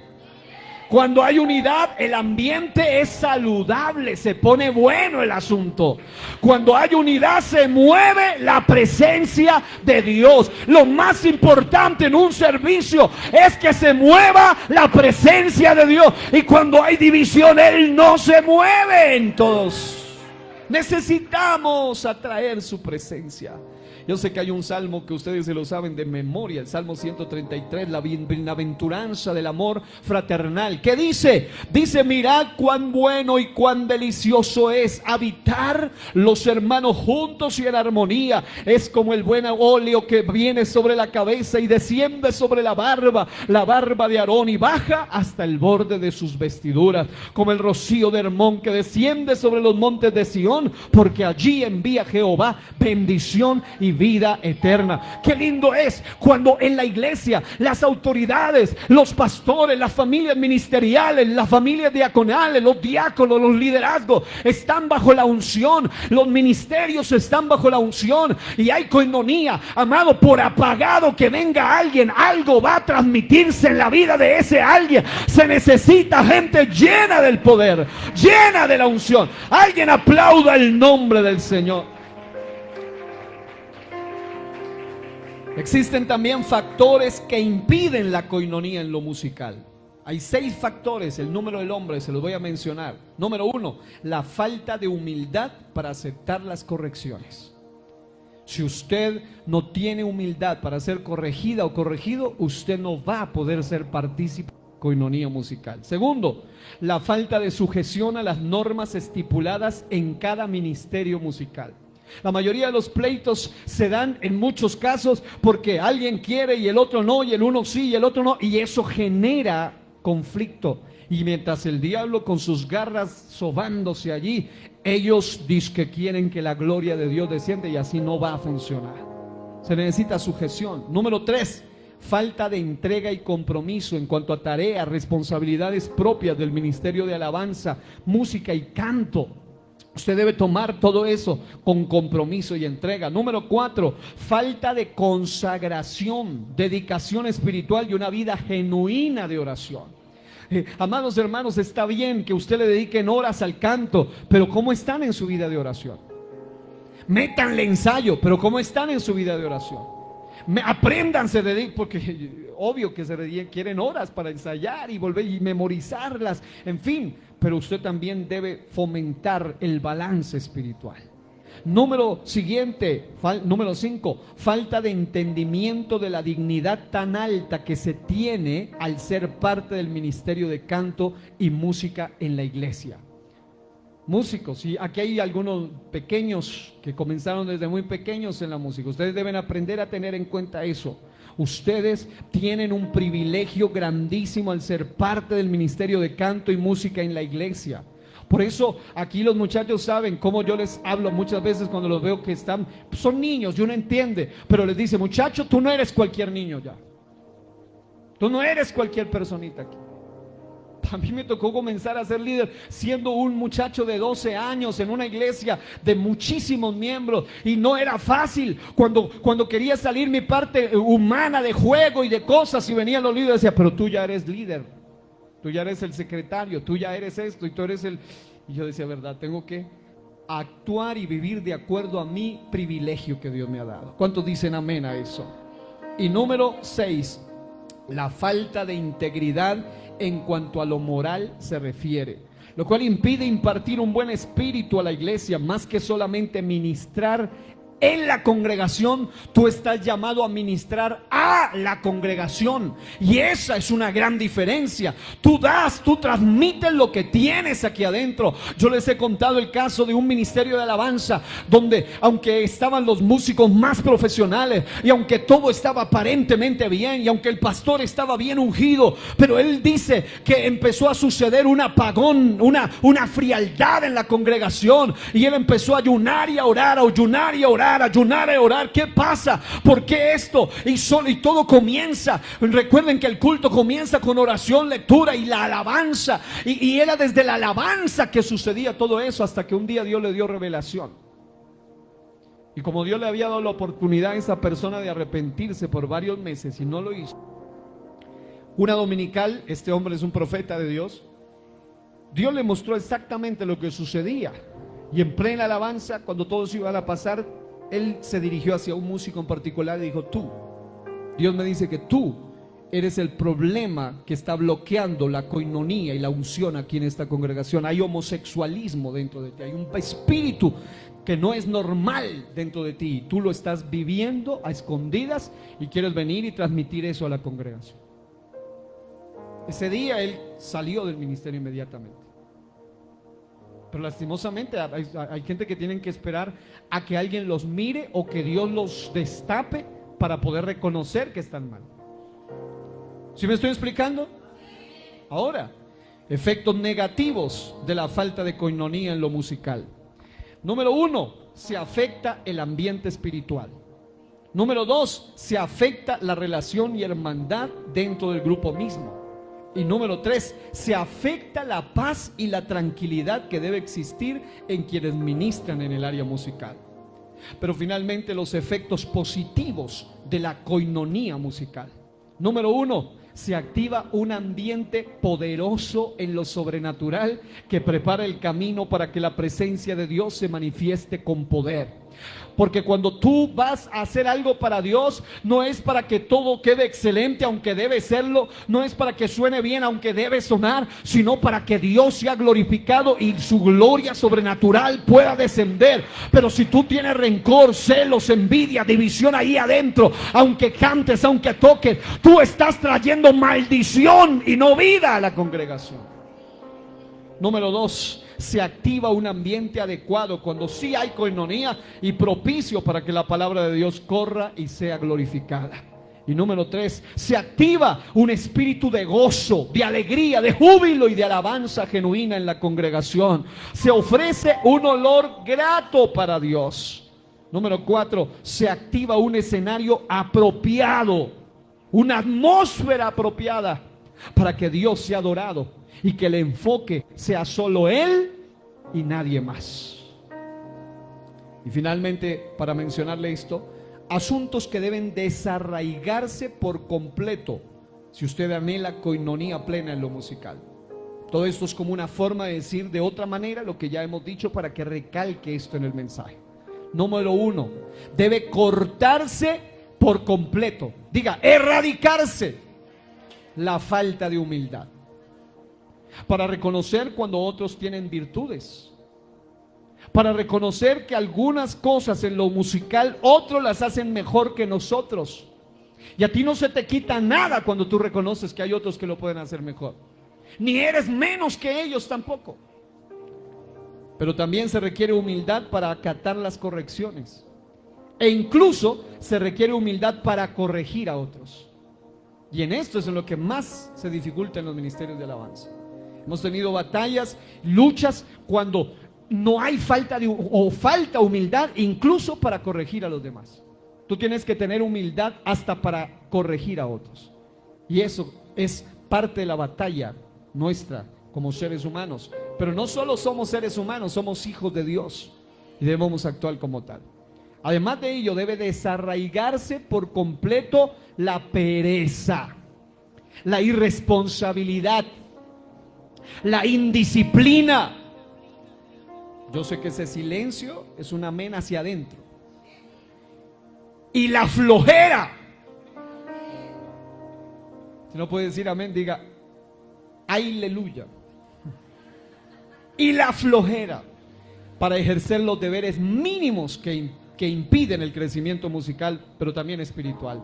Cuando hay unidad, el ambiente es saludable, se pone bueno el asunto. Cuando hay unidad, se mueve la presencia de Dios. Lo más importante en un servicio es que se mueva la presencia de Dios. Y cuando hay división, Él no se mueve en todos. Necesitamos atraer su presencia. Yo sé que hay un salmo que ustedes se lo saben de memoria, el Salmo 133, la bienaventuranza del amor fraternal. ¿Qué dice? Dice: mirad cuán bueno y cuán delicioso es habitar los hermanos juntos y en armonía. Es como el buen óleo que viene sobre la cabeza y desciende sobre la barba de Aarón, y baja hasta el borde de sus vestiduras, como el rocío de Hermón que desciende sobre los montes de Sión, porque allí envía Jehová bendición y vida eterna. Qué lindo es cuando en la iglesia las autoridades, los pastores, las familias ministeriales, las familias diaconales, los diáconos, los liderazgos están bajo la unción, los ministerios están bajo la unción y hay coinonía. Amado, por apagado que venga alguien, algo va a transmitirse en la vida de ese alguien. Se necesita gente llena del poder, llena de la unción. Alguien aplauda el nombre del Señor. Existen también factores que impiden la coinonía en lo musical. Hay 6 factores, el número del hombre, se los voy a mencionar. Número 1, la falta de humildad para aceptar las correcciones. Si usted no tiene humildad para ser corregida o corregido, usted no va a poder ser partícipe de la coinonía musical. Segundo, la falta de sujeción a las normas estipuladas en cada ministerio musical. La mayoría de los pleitos se dan en muchos casos porque alguien quiere y el otro no, y el uno sí y el otro no, y eso genera conflicto. Y mientras el diablo con sus garras sobándose allí, ellos dicen que quieren que la gloria de Dios descienda, y así no va a funcionar. Se necesita sujeción. Número 3, falta de entrega y compromiso en cuanto a tareas, responsabilidades propias del ministerio de alabanza, música y canto. Usted debe tomar todo eso con compromiso y entrega. Número 4, falta de consagración, dedicación espiritual y una vida genuina de oración. Amados hermanos, está bien que usted le dediquen horas al canto, pero ¿cómo están en su vida de oración? Métanle ensayo, pero ¿cómo están en su vida de oración? Apréndanse porque obvio que se quieren horas para ensayar y volver y memorizarlas, en fin, pero usted también debe fomentar el balance espiritual. Número 5, falta de entendimiento de la dignidad tan alta que se tiene al ser parte del ministerio de canto y música en la iglesia. Músicos, y aquí hay algunos pequeños que comenzaron desde muy pequeños en la música. Ustedes deben aprender a tener en cuenta eso. Ustedes tienen un privilegio grandísimo al ser parte del ministerio de canto y música en la iglesia. Por eso aquí los muchachos saben cómo yo les hablo muchas veces cuando los veo que son niños y uno entiende, pero les dice: muchacho, tú no eres cualquier niño ya. Tú no eres cualquier personita aquí. A mí me tocó comenzar a ser líder siendo un muchacho de 12 años en una iglesia de muchísimos miembros, y no era fácil. Cuando quería salir mi parte humana de juego y de cosas, y venían los líderes, decía: pero tú ya eres líder, tú ya eres el secretario, tú ya eres esto y tú eres el... Y yo decía: verdad, tengo que actuar y vivir de acuerdo a mi privilegio que Dios me ha dado. ¿Cuántos dicen amén a eso? Y número 6, la falta de integridad en cuanto a lo moral se refiere, lo cual impide impartir un buen espíritu a la iglesia, más que solamente ministrar en la congregación, tú estás llamado a ministrar a la congregación. Y esa es una gran diferencia. Tú transmites lo que tienes aquí adentro. Yo les he contado el caso de un ministerio de alabanza donde, aunque estaban los músicos más profesionales y aunque todo estaba aparentemente bien y aunque el pastor estaba bien ungido, pero él dice que empezó a suceder un apagón, una frialdad en la congregación, y él empezó a ayunar y a orar, ayunar y a orar, ayunar y a orar. ¿Qué pasa? ¿Por qué esto? Y todo comienza. Recuerden que el culto comienza con oración, lectura y la alabanza, y era desde la alabanza que sucedía todo eso, hasta que un día Dios le dio revelación. Y como Dios le había dado la oportunidad a esa persona de arrepentirse por varios meses y no lo hizo, una dominical, este hombre es un profeta de Dios, Dios le mostró exactamente lo que sucedía. Y en plena alabanza, cuando todos iban a pasar, él se dirigió hacia un músico en particular y dijo: Dios me dice que tú eres el problema que está bloqueando la coinonía y la unción aquí en esta congregación. Hay homosexualismo dentro de ti, hay un espíritu que no es normal dentro de ti. Tú lo estás viviendo a escondidas y quieres venir y transmitir eso a la congregación. Ese día él salió del ministerio inmediatamente. Pero lastimosamente hay gente que tienen que esperar a que alguien los mire o que Dios los destape para poder reconocer que están mal. ¿Sí me estoy explicando? Ahora, efectos negativos de la falta de coinonía en lo musical. Número 1, se afecta el ambiente espiritual. Número 2, se afecta la relación y hermandad dentro del grupo mismo. Y número 3, se afecta la paz y la tranquilidad que debe existir en quienes ministran en el área musical. Pero finalmente, los efectos positivos de la coinonía musical. Número 1, se activa un ambiente poderoso en lo sobrenatural que prepara el camino para que la presencia de Dios se manifieste con poder. Porque cuando tú vas a hacer algo para Dios, no es para que todo quede excelente, aunque debe serlo, no es para que suene bien, aunque debe sonar, sino para que Dios sea glorificado y su gloria sobrenatural pueda descender. Pero si tú tienes rencor, celos, envidia, división ahí adentro, aunque cantes, aunque toques, tú estás trayendo maldición y no vida a la congregación. Número 2, se activa un ambiente adecuado cuando sí hay coinonía y propicio para que la palabra de Dios corra y sea glorificada. Y número 3, se activa un espíritu de gozo, de alegría, de júbilo y de alabanza genuina en la congregación. Se ofrece un olor grato para Dios. Número 4, se activa un escenario apropiado, una atmósfera apropiada para que Dios sea adorado y que el enfoque sea solo Él y nadie más. Y finalmente, para mencionarle esto, asuntos que deben desarraigarse por completo si usted anhela coinonía plena en lo musical. Todo esto es como una forma de decir de otra manera lo que ya hemos dicho para que recalque esto en el mensaje. Número 1, debe cortarse por completo. Diga, erradicarse la falta de humildad, para reconocer cuando otros tienen virtudes, para reconocer que algunas cosas en lo musical otros las hacen mejor que nosotros, y a ti no se te quita nada cuando tú reconoces que hay otros que lo pueden hacer mejor, ni eres menos que ellos tampoco. Pero también se requiere humildad para acatar las correcciones, e incluso se requiere humildad para corregir a otros. Y en esto es en lo que más se dificulta en los ministerios de alabanza. Hemos tenido batallas, luchas, cuando no hay falta humildad, incluso para corregir a los demás. Tú tienes que tener humildad hasta para corregir a otros. Y eso es parte de la batalla nuestra como seres humanos. Pero no solo somos seres humanos, somos hijos de Dios y debemos actuar como tal. Además de ello, debe desarraigarse por completo la pereza, la irresponsabilidad, la indisciplina. Yo sé que ese silencio es un amén hacia adentro. Y la flojera. Si no puede decir amén, diga aleluya. Y la flojera para ejercer los deberes mínimos que que impiden el crecimiento musical, pero también espiritual.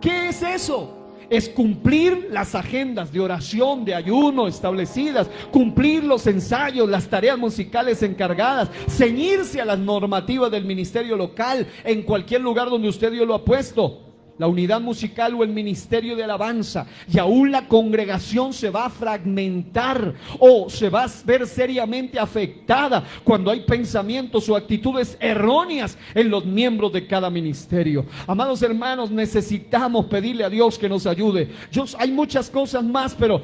¿Qué es eso? Es cumplir las agendas de oración, de ayuno establecidas, cumplir los ensayos, las tareas musicales encargadas, ceñirse a las normativas del ministerio local en cualquier lugar donde usted Dios lo ha puesto. La unidad musical o el ministerio de alabanza, y aún la congregación se va a fragmentar o se va a ver seriamente afectada cuando hay pensamientos o actitudes erróneas en los miembros de cada ministerio. Amados hermanos, necesitamos pedirle a Dios que nos ayude. Hay muchas cosas más, pero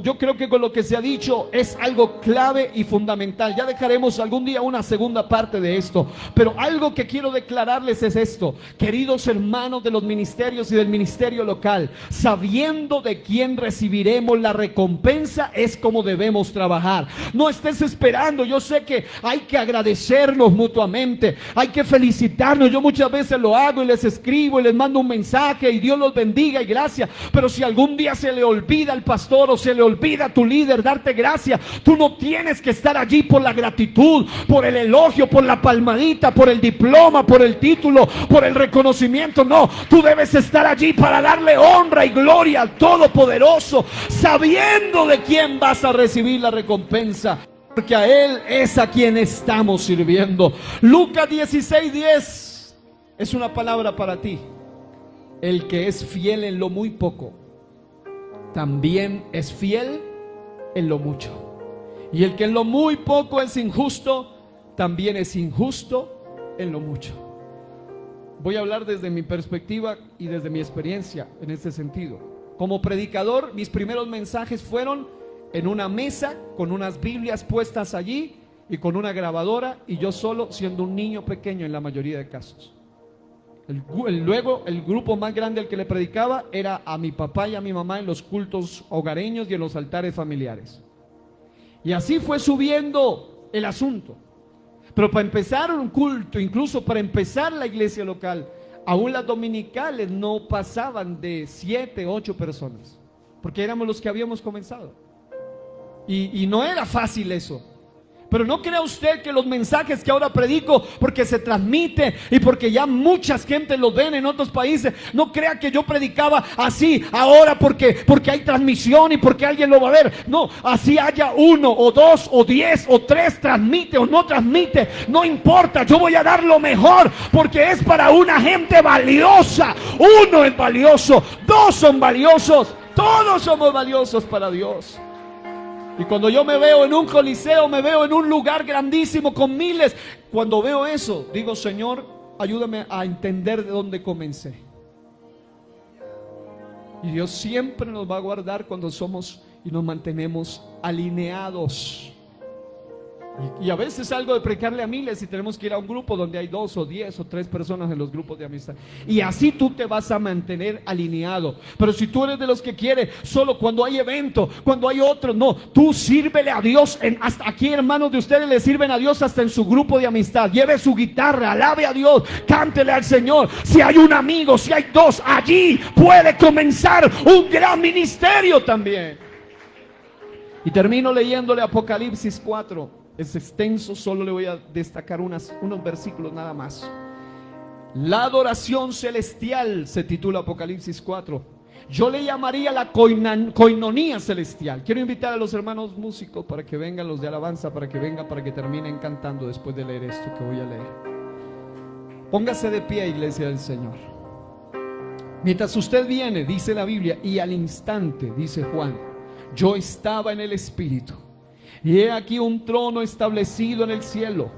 yo creo que con lo que se ha dicho es algo clave y fundamental. Ya dejaremos algún día una segunda parte de esto, pero algo que quiero declararles es esto: queridos hermanos de los ministerios y del ministerio local, sabiendo de quién recibiremos la recompensa, es como debemos trabajar. No estés esperando. Yo sé que hay que agradecernos mutuamente, hay que felicitarnos. Yo muchas veces lo hago y les escribo y les mando un mensaje y Dios los bendiga y gracias, pero si algún día se le olvida al pastor o se le olvida a tu líder darte gracias, tú no tienes que estar allí por la gratitud, por el elogio, por la palmadita, por el diploma, por el título, por el reconocimiento. No, tú debes estar allí para darle honra y gloria al Todopoderoso, sabiendo de quién vas a recibir la recompensa, porque a Él es a quien estamos sirviendo. Lucas 16:10 es una palabra para ti. El que es fiel en lo muy poco, también es fiel en lo mucho. Y el que en lo muy poco es injusto, también es injusto en lo mucho. Voy a hablar desde mi perspectiva y desde mi experiencia en este sentido. Como predicador, mis primeros mensajes fueron en una mesa con unas Biblias puestas allí y con una grabadora, y yo solo, siendo un niño pequeño en la mayoría de casos. Luego el grupo más grande al que le predicaba era a mi papá y a mi mamá en los cultos hogareños y en los altares familiares. Y así fue subiendo el asunto. Pero para empezar un culto, incluso para empezar la iglesia local, aún las dominicales no pasaban de 7, 8 personas, porque éramos los que habíamos comenzado. Y no era fácil eso. Pero no crea usted que los mensajes que ahora predico, porque se transmite y porque ya muchas gentes los ven en otros países, no crea que yo predicaba así ahora porque hay transmisión y porque alguien lo va a ver. No, así haya 1 o 2 o 10 o 3, transmite o no transmite, no importa, yo voy a dar lo mejor, porque es para una gente valiosa. 1 es valioso, 2 son valiosos, todos somos valiosos para Dios. Y cuando yo me veo en un coliseo, me veo en un lugar grandísimo con miles, cuando veo eso, digo: Señor, ayúdame a entender de dónde comencé. Y Dios siempre nos va a guardar cuando somos y nos mantenemos alineados. Y a veces salgo de predicarle a miles y tenemos que ir a un grupo donde hay 2 o 10 o 3 personas en los grupos de amistad. Y así tú te vas a mantener alineado. Pero si tú eres de los que quiere solo cuando hay evento, cuando hay otro, no, tú sírvele a Dios. Hasta aquí, hermanos de ustedes le sirven a Dios hasta en su grupo de amistad. Lleve su guitarra, alabe a Dios, cántele al Señor. Si hay un amigo, si hay 2, allí puede comenzar un gran ministerio también. Y termino leyéndole Apocalipsis 4. Es extenso, solo le voy a destacar unos versículos nada más. La adoración celestial se titula Apocalipsis 4. Yo le llamaría la coinonía celestial. Quiero invitar a los hermanos músicos para que vengan, los de alabanza, para que vengan, para que terminen cantando después de leer esto que voy a leer. Póngase de pie, iglesia del Señor. Mientras usted viene, dice la Biblia, y al instante, dice Juan, yo estaba en el Espíritu. Y he aquí un trono establecido en el cielo,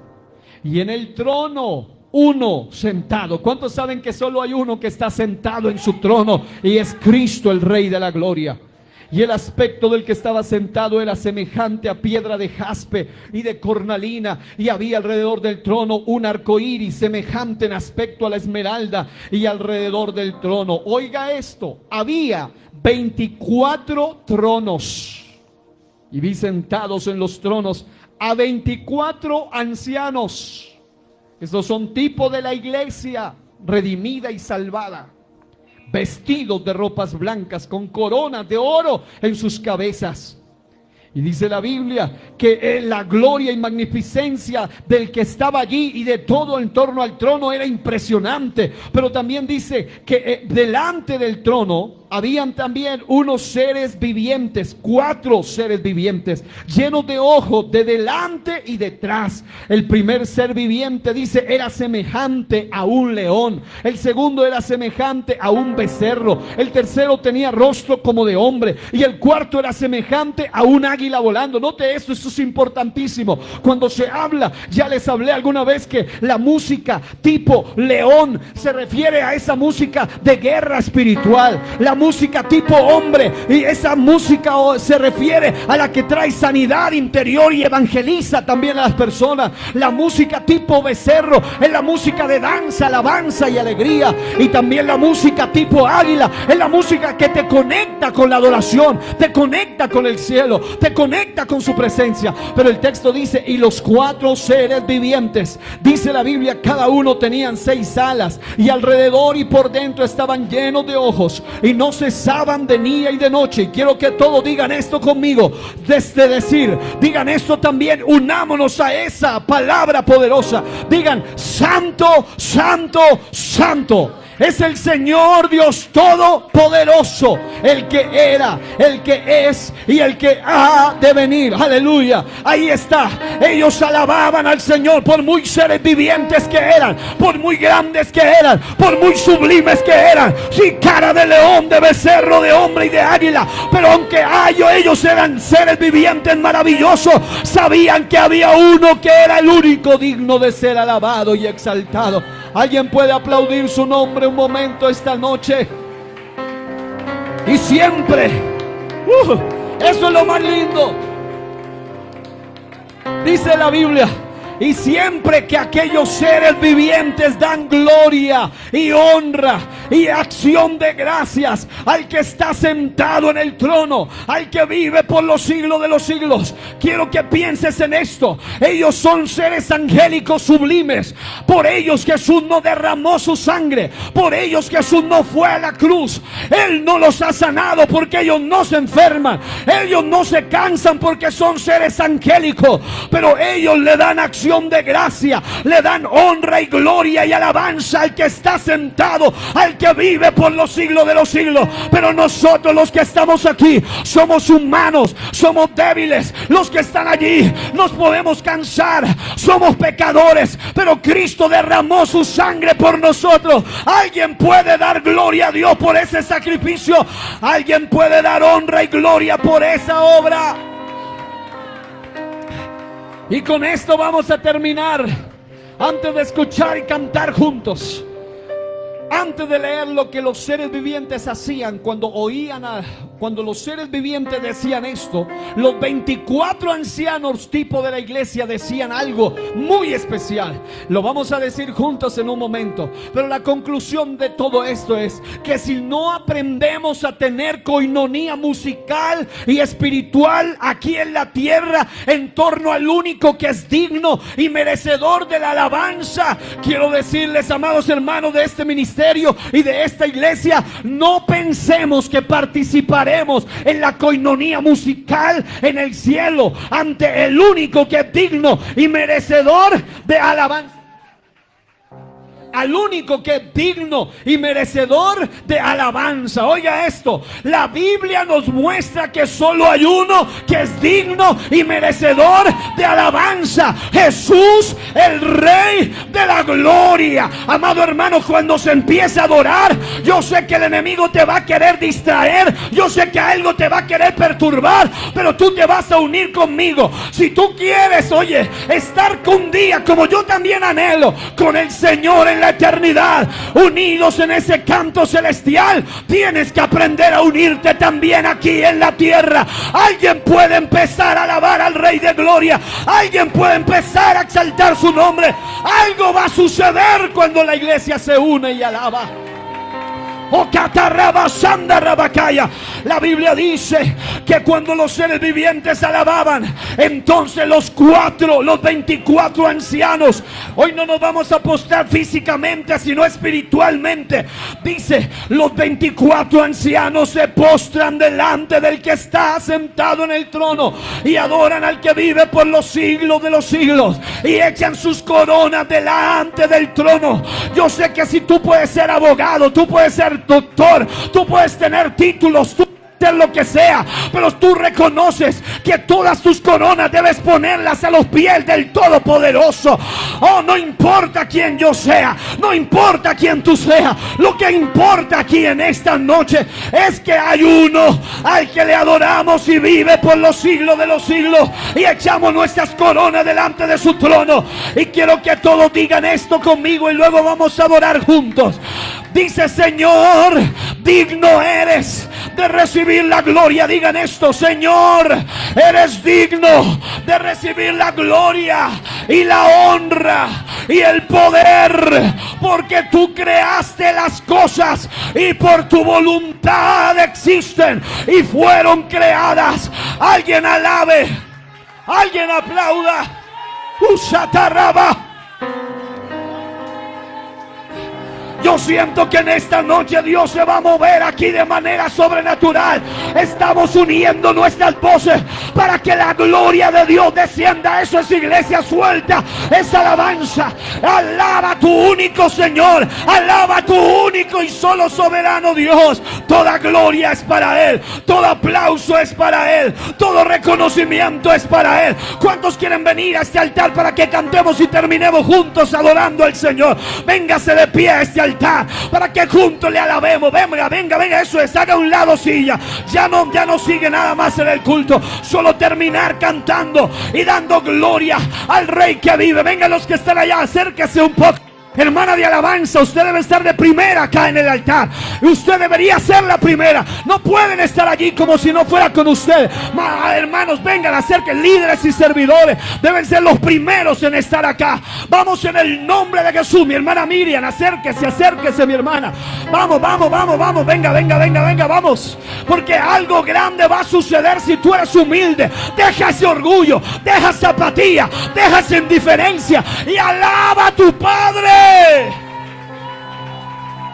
y en el trono uno sentado. ¿Cuántos saben que solo hay uno que está sentado en su trono? Y es Cristo, el Rey de la Gloria. Y el aspecto del que estaba sentado era semejante a piedra de jaspe y de cornalina, y había alrededor del trono un arco iris semejante en aspecto a la esmeralda, y alrededor del trono, oiga esto, había 24 tronos. Y vi sentados en los tronos a 24 ancianos. Estos son tipos de la iglesia redimida y salvada, vestidos de ropas blancas, con coronas de oro en sus cabezas. Y dice la Biblia que la gloria y magnificencia del que estaba allí y de todo en torno al trono era impresionante. Pero también dice que delante del trono habían también unos seres vivientes, 4 seres vivientes, llenos de ojos de delante y detrás. El primer ser viviente, dice, era semejante a un león. El segundo era semejante a un becerro. El tercero tenía rostro como de hombre. Y el cuarto era semejante a un águila volando. Note esto es importantísimo. Cuando se habla, ya les hablé alguna vez que la música tipo león se refiere a esa música de guerra espiritual. La música tipo hombre, y esa música se refiere a la que trae sanidad interior y evangeliza también a las personas. La música tipo becerro es la música de danza, alabanza y alegría. Y también la música tipo águila es la música que te conecta con la adoración, te conecta con el cielo, te conecta con su presencia. Pero el texto dice, y los 4 seres vivientes, dice la Biblia, cada uno tenían 6 alas, y alrededor y por dentro estaban llenos de ojos, y no cesaban de día y de noche. Y quiero que todos digan esto conmigo, desde decir, digan esto también, unámonos a esa palabra poderosa. Digan, santo, santo, santo es el Señor Dios Todopoderoso, el que era, el que es y el que ha de venir. Aleluya. Ahí está. Ellos alababan al Señor por muy seres vivientes que eran, por muy grandes que eran, por muy sublimes que eran. Sí, cara de león, de becerro, de hombre y de águila. Pero aunque ellos eran seres vivientes maravillosos, sabían que había uno que era el único digno de ser alabado y exaltado. Alguien puede aplaudir su nombre un momento esta noche. Y siempre, eso es lo más lindo. Dice la Biblia, y siempre que aquellos seres vivientes dan gloria y honra y acción de gracias al que está sentado en el trono, al que vive por los siglos de los siglos. Quiero que pienses en esto. Ellos son seres angélicos sublimes. Por ellos Jesús no derramó su sangre. Por ellos Jesús no fue a la cruz. Él no los ha sanado porque ellos no se enferman. Ellos no se cansan porque son seres angélicos. Pero ellos le dan acción de gracia, le dan honra y gloria y alabanza al que está sentado, al que vive por los siglos de los siglos. Pero nosotros, los que estamos aquí, somos humanos, somos débiles. Los que están allí nos podemos cansar, somos pecadores, pero Cristo derramó su sangre por nosotros. Alguien puede dar gloria a Dios por ese sacrificio. Alguien puede dar honra y gloria por esa obra. Y con esto vamos a terminar. Antes de escuchar y cantar juntos, antes de leer lo que los seres vivientes hacían cuando los seres vivientes decían esto, los 24 ancianos tipo de la iglesia decían algo muy especial. Lo vamos a decir juntos en un momento. Pero la conclusión de todo esto es que si no aprendemos a tener coinonía musical y espiritual aquí en la tierra en torno al único que es digno y merecedor de la alabanza, quiero decirles, amados hermanos de este ministerio y de esta iglesia, no pensemos que participaremos en la coinonía musical en el cielo ante el único que es digno y merecedor de alabanza. Al único que es digno y merecedor de alabanza. Oiga esto, la Biblia nos muestra que solo hay uno que es digno y merecedor de alabanza: Jesús, el Rey de la gloria. Amado hermano, cuando se empieza a adorar, yo sé que el enemigo te va a querer distraer, yo sé que algo te va a querer perturbar, pero tú te vas a unir conmigo. Si tú quieres, oye, estar un día, como yo también anhelo, con el Señor en la eternidad, unidos en ese canto celestial, tienes que aprender a unirte también aquí en la tierra. Alguien puede empezar a alabar al Rey de Gloria, alguien puede empezar a exaltar su nombre. Algo va a suceder cuando la iglesia se une y alaba. La Biblia dice que cuando los seres vivientes alababan, entonces los 24 ancianos, hoy no nos vamos a postrar físicamente, sino espiritualmente. Dice, los 24 ancianos se postran delante del que está sentado en el trono y adoran al que vive por los siglos de los siglos, y echan sus coronas delante del trono. Yo sé que si tú puedes ser abogado, tú puedes ser doctor, tú puedes tener títulos, tú lo que sea, pero tú reconoces que todas tus coronas debes ponerlas a los pies del Todopoderoso. Oh, no importa quién yo sea, no importa quién tú seas, lo que importa aquí en esta noche es que hay uno al que le adoramos y vive por los siglos de los siglos, y echamos nuestras coronas delante de su trono. Y quiero que todos digan esto conmigo y luego vamos a adorar juntos. Dice: Señor, digno eres de recibir la gloria. Digan esto: Señor, eres digno de recibir la gloria y la honra y el poder, porque tú creaste las cosas y por tu voluntad existen y fueron creadas. Alguien alabe, alguien aplauda. Usataraba. Yo siento que en esta noche Dios se va a mover aquí de manera sobrenatural. Estamos uniendo nuestras voces para que la gloria de Dios descienda. Eso es iglesia, suelta esa alabanza. Alaba a tu único Señor, alaba a tu único y solo soberano Dios. Toda gloria es para Él, todo aplauso es para Él, todo reconocimiento es para Él. ¿Cuántos quieren venir a este altar para que cantemos y terminemos juntos adorando al Señor? Véngase de pie a este altar para que juntos le alabemos. Venga, venga, venga, eso es, haga a un lado silla. Ya no sigue nada más en el culto, solo terminar cantando y dando gloria al Rey que vive. Venga, los que están allá, acérquese un poco. Hermana de alabanza, usted debe estar de primera acá en el altar. Usted debería ser la primera. No pueden estar allí como si no fuera con usted. Hermanos, vengan, acerquen. Líderes y servidores deben ser los primeros en estar acá. Vamos en el nombre de Jesús. Mi hermana Miriam, acérquese mi hermana. Vamos, venga, vamos. Porque algo grande va a suceder si tú eres humilde. Deja ese orgullo, deja esa apatía, deja esa indiferencia y alaba a tu Padre.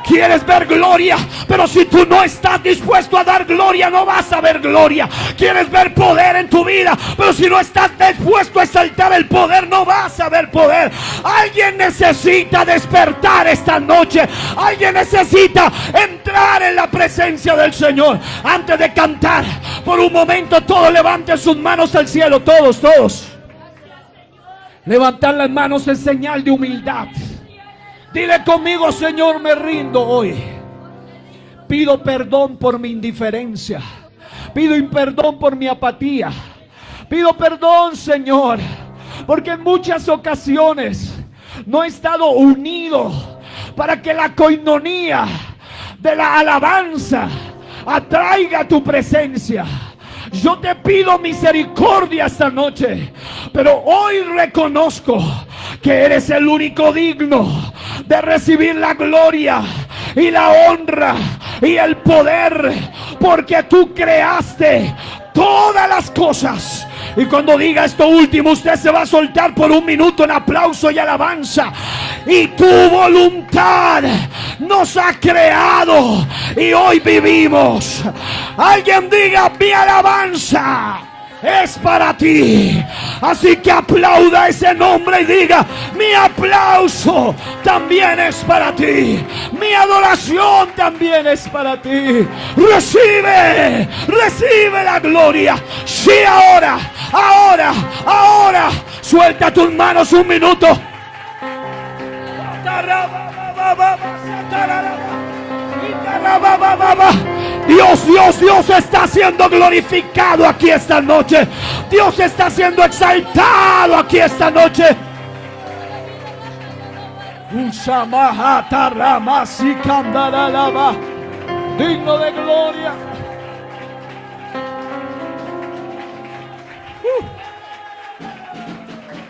Quieres ver gloria, pero si tú no estás dispuesto a dar gloria, no vas a ver gloria. Quieres ver poder en tu vida, pero si no estás dispuesto a exaltar el poder, no vas a ver poder. Alguien necesita despertar esta noche. Alguien necesita entrar en la presencia del Señor. Antes de cantar, por un momento todos levanten sus manos al cielo. Todos. Levantar las manos es señal de humildad. Dile conmigo: Señor, me rindo hoy. Pido perdón por mi indiferencia. Pido perdón por mi apatía. Pido perdón, Señor, porque en muchas ocasiones no he estado unido para que la coinonía de la alabanza atraiga tu presencia. Yo te pido misericordia esta noche, pero hoy reconozco que eres el único digno de recibir la gloria y la honra y el poder, porque tú creaste todas las cosas. Y cuando diga esto último, usted se va a soltar por un minuto en aplauso y alabanza. Y tu voluntad nos ha creado y hoy vivimos. Alguien diga: mi alabanza es para ti. Así que aplauda ese nombre y diga: mi aplauso también es para ti, mi adoración también es para ti. Recibe la gloria. Sí, ahora suelta tus manos un minuto. Dios está siendo glorificado aquí esta noche. Dios está siendo exaltado aquí esta noche. Digno de gloria.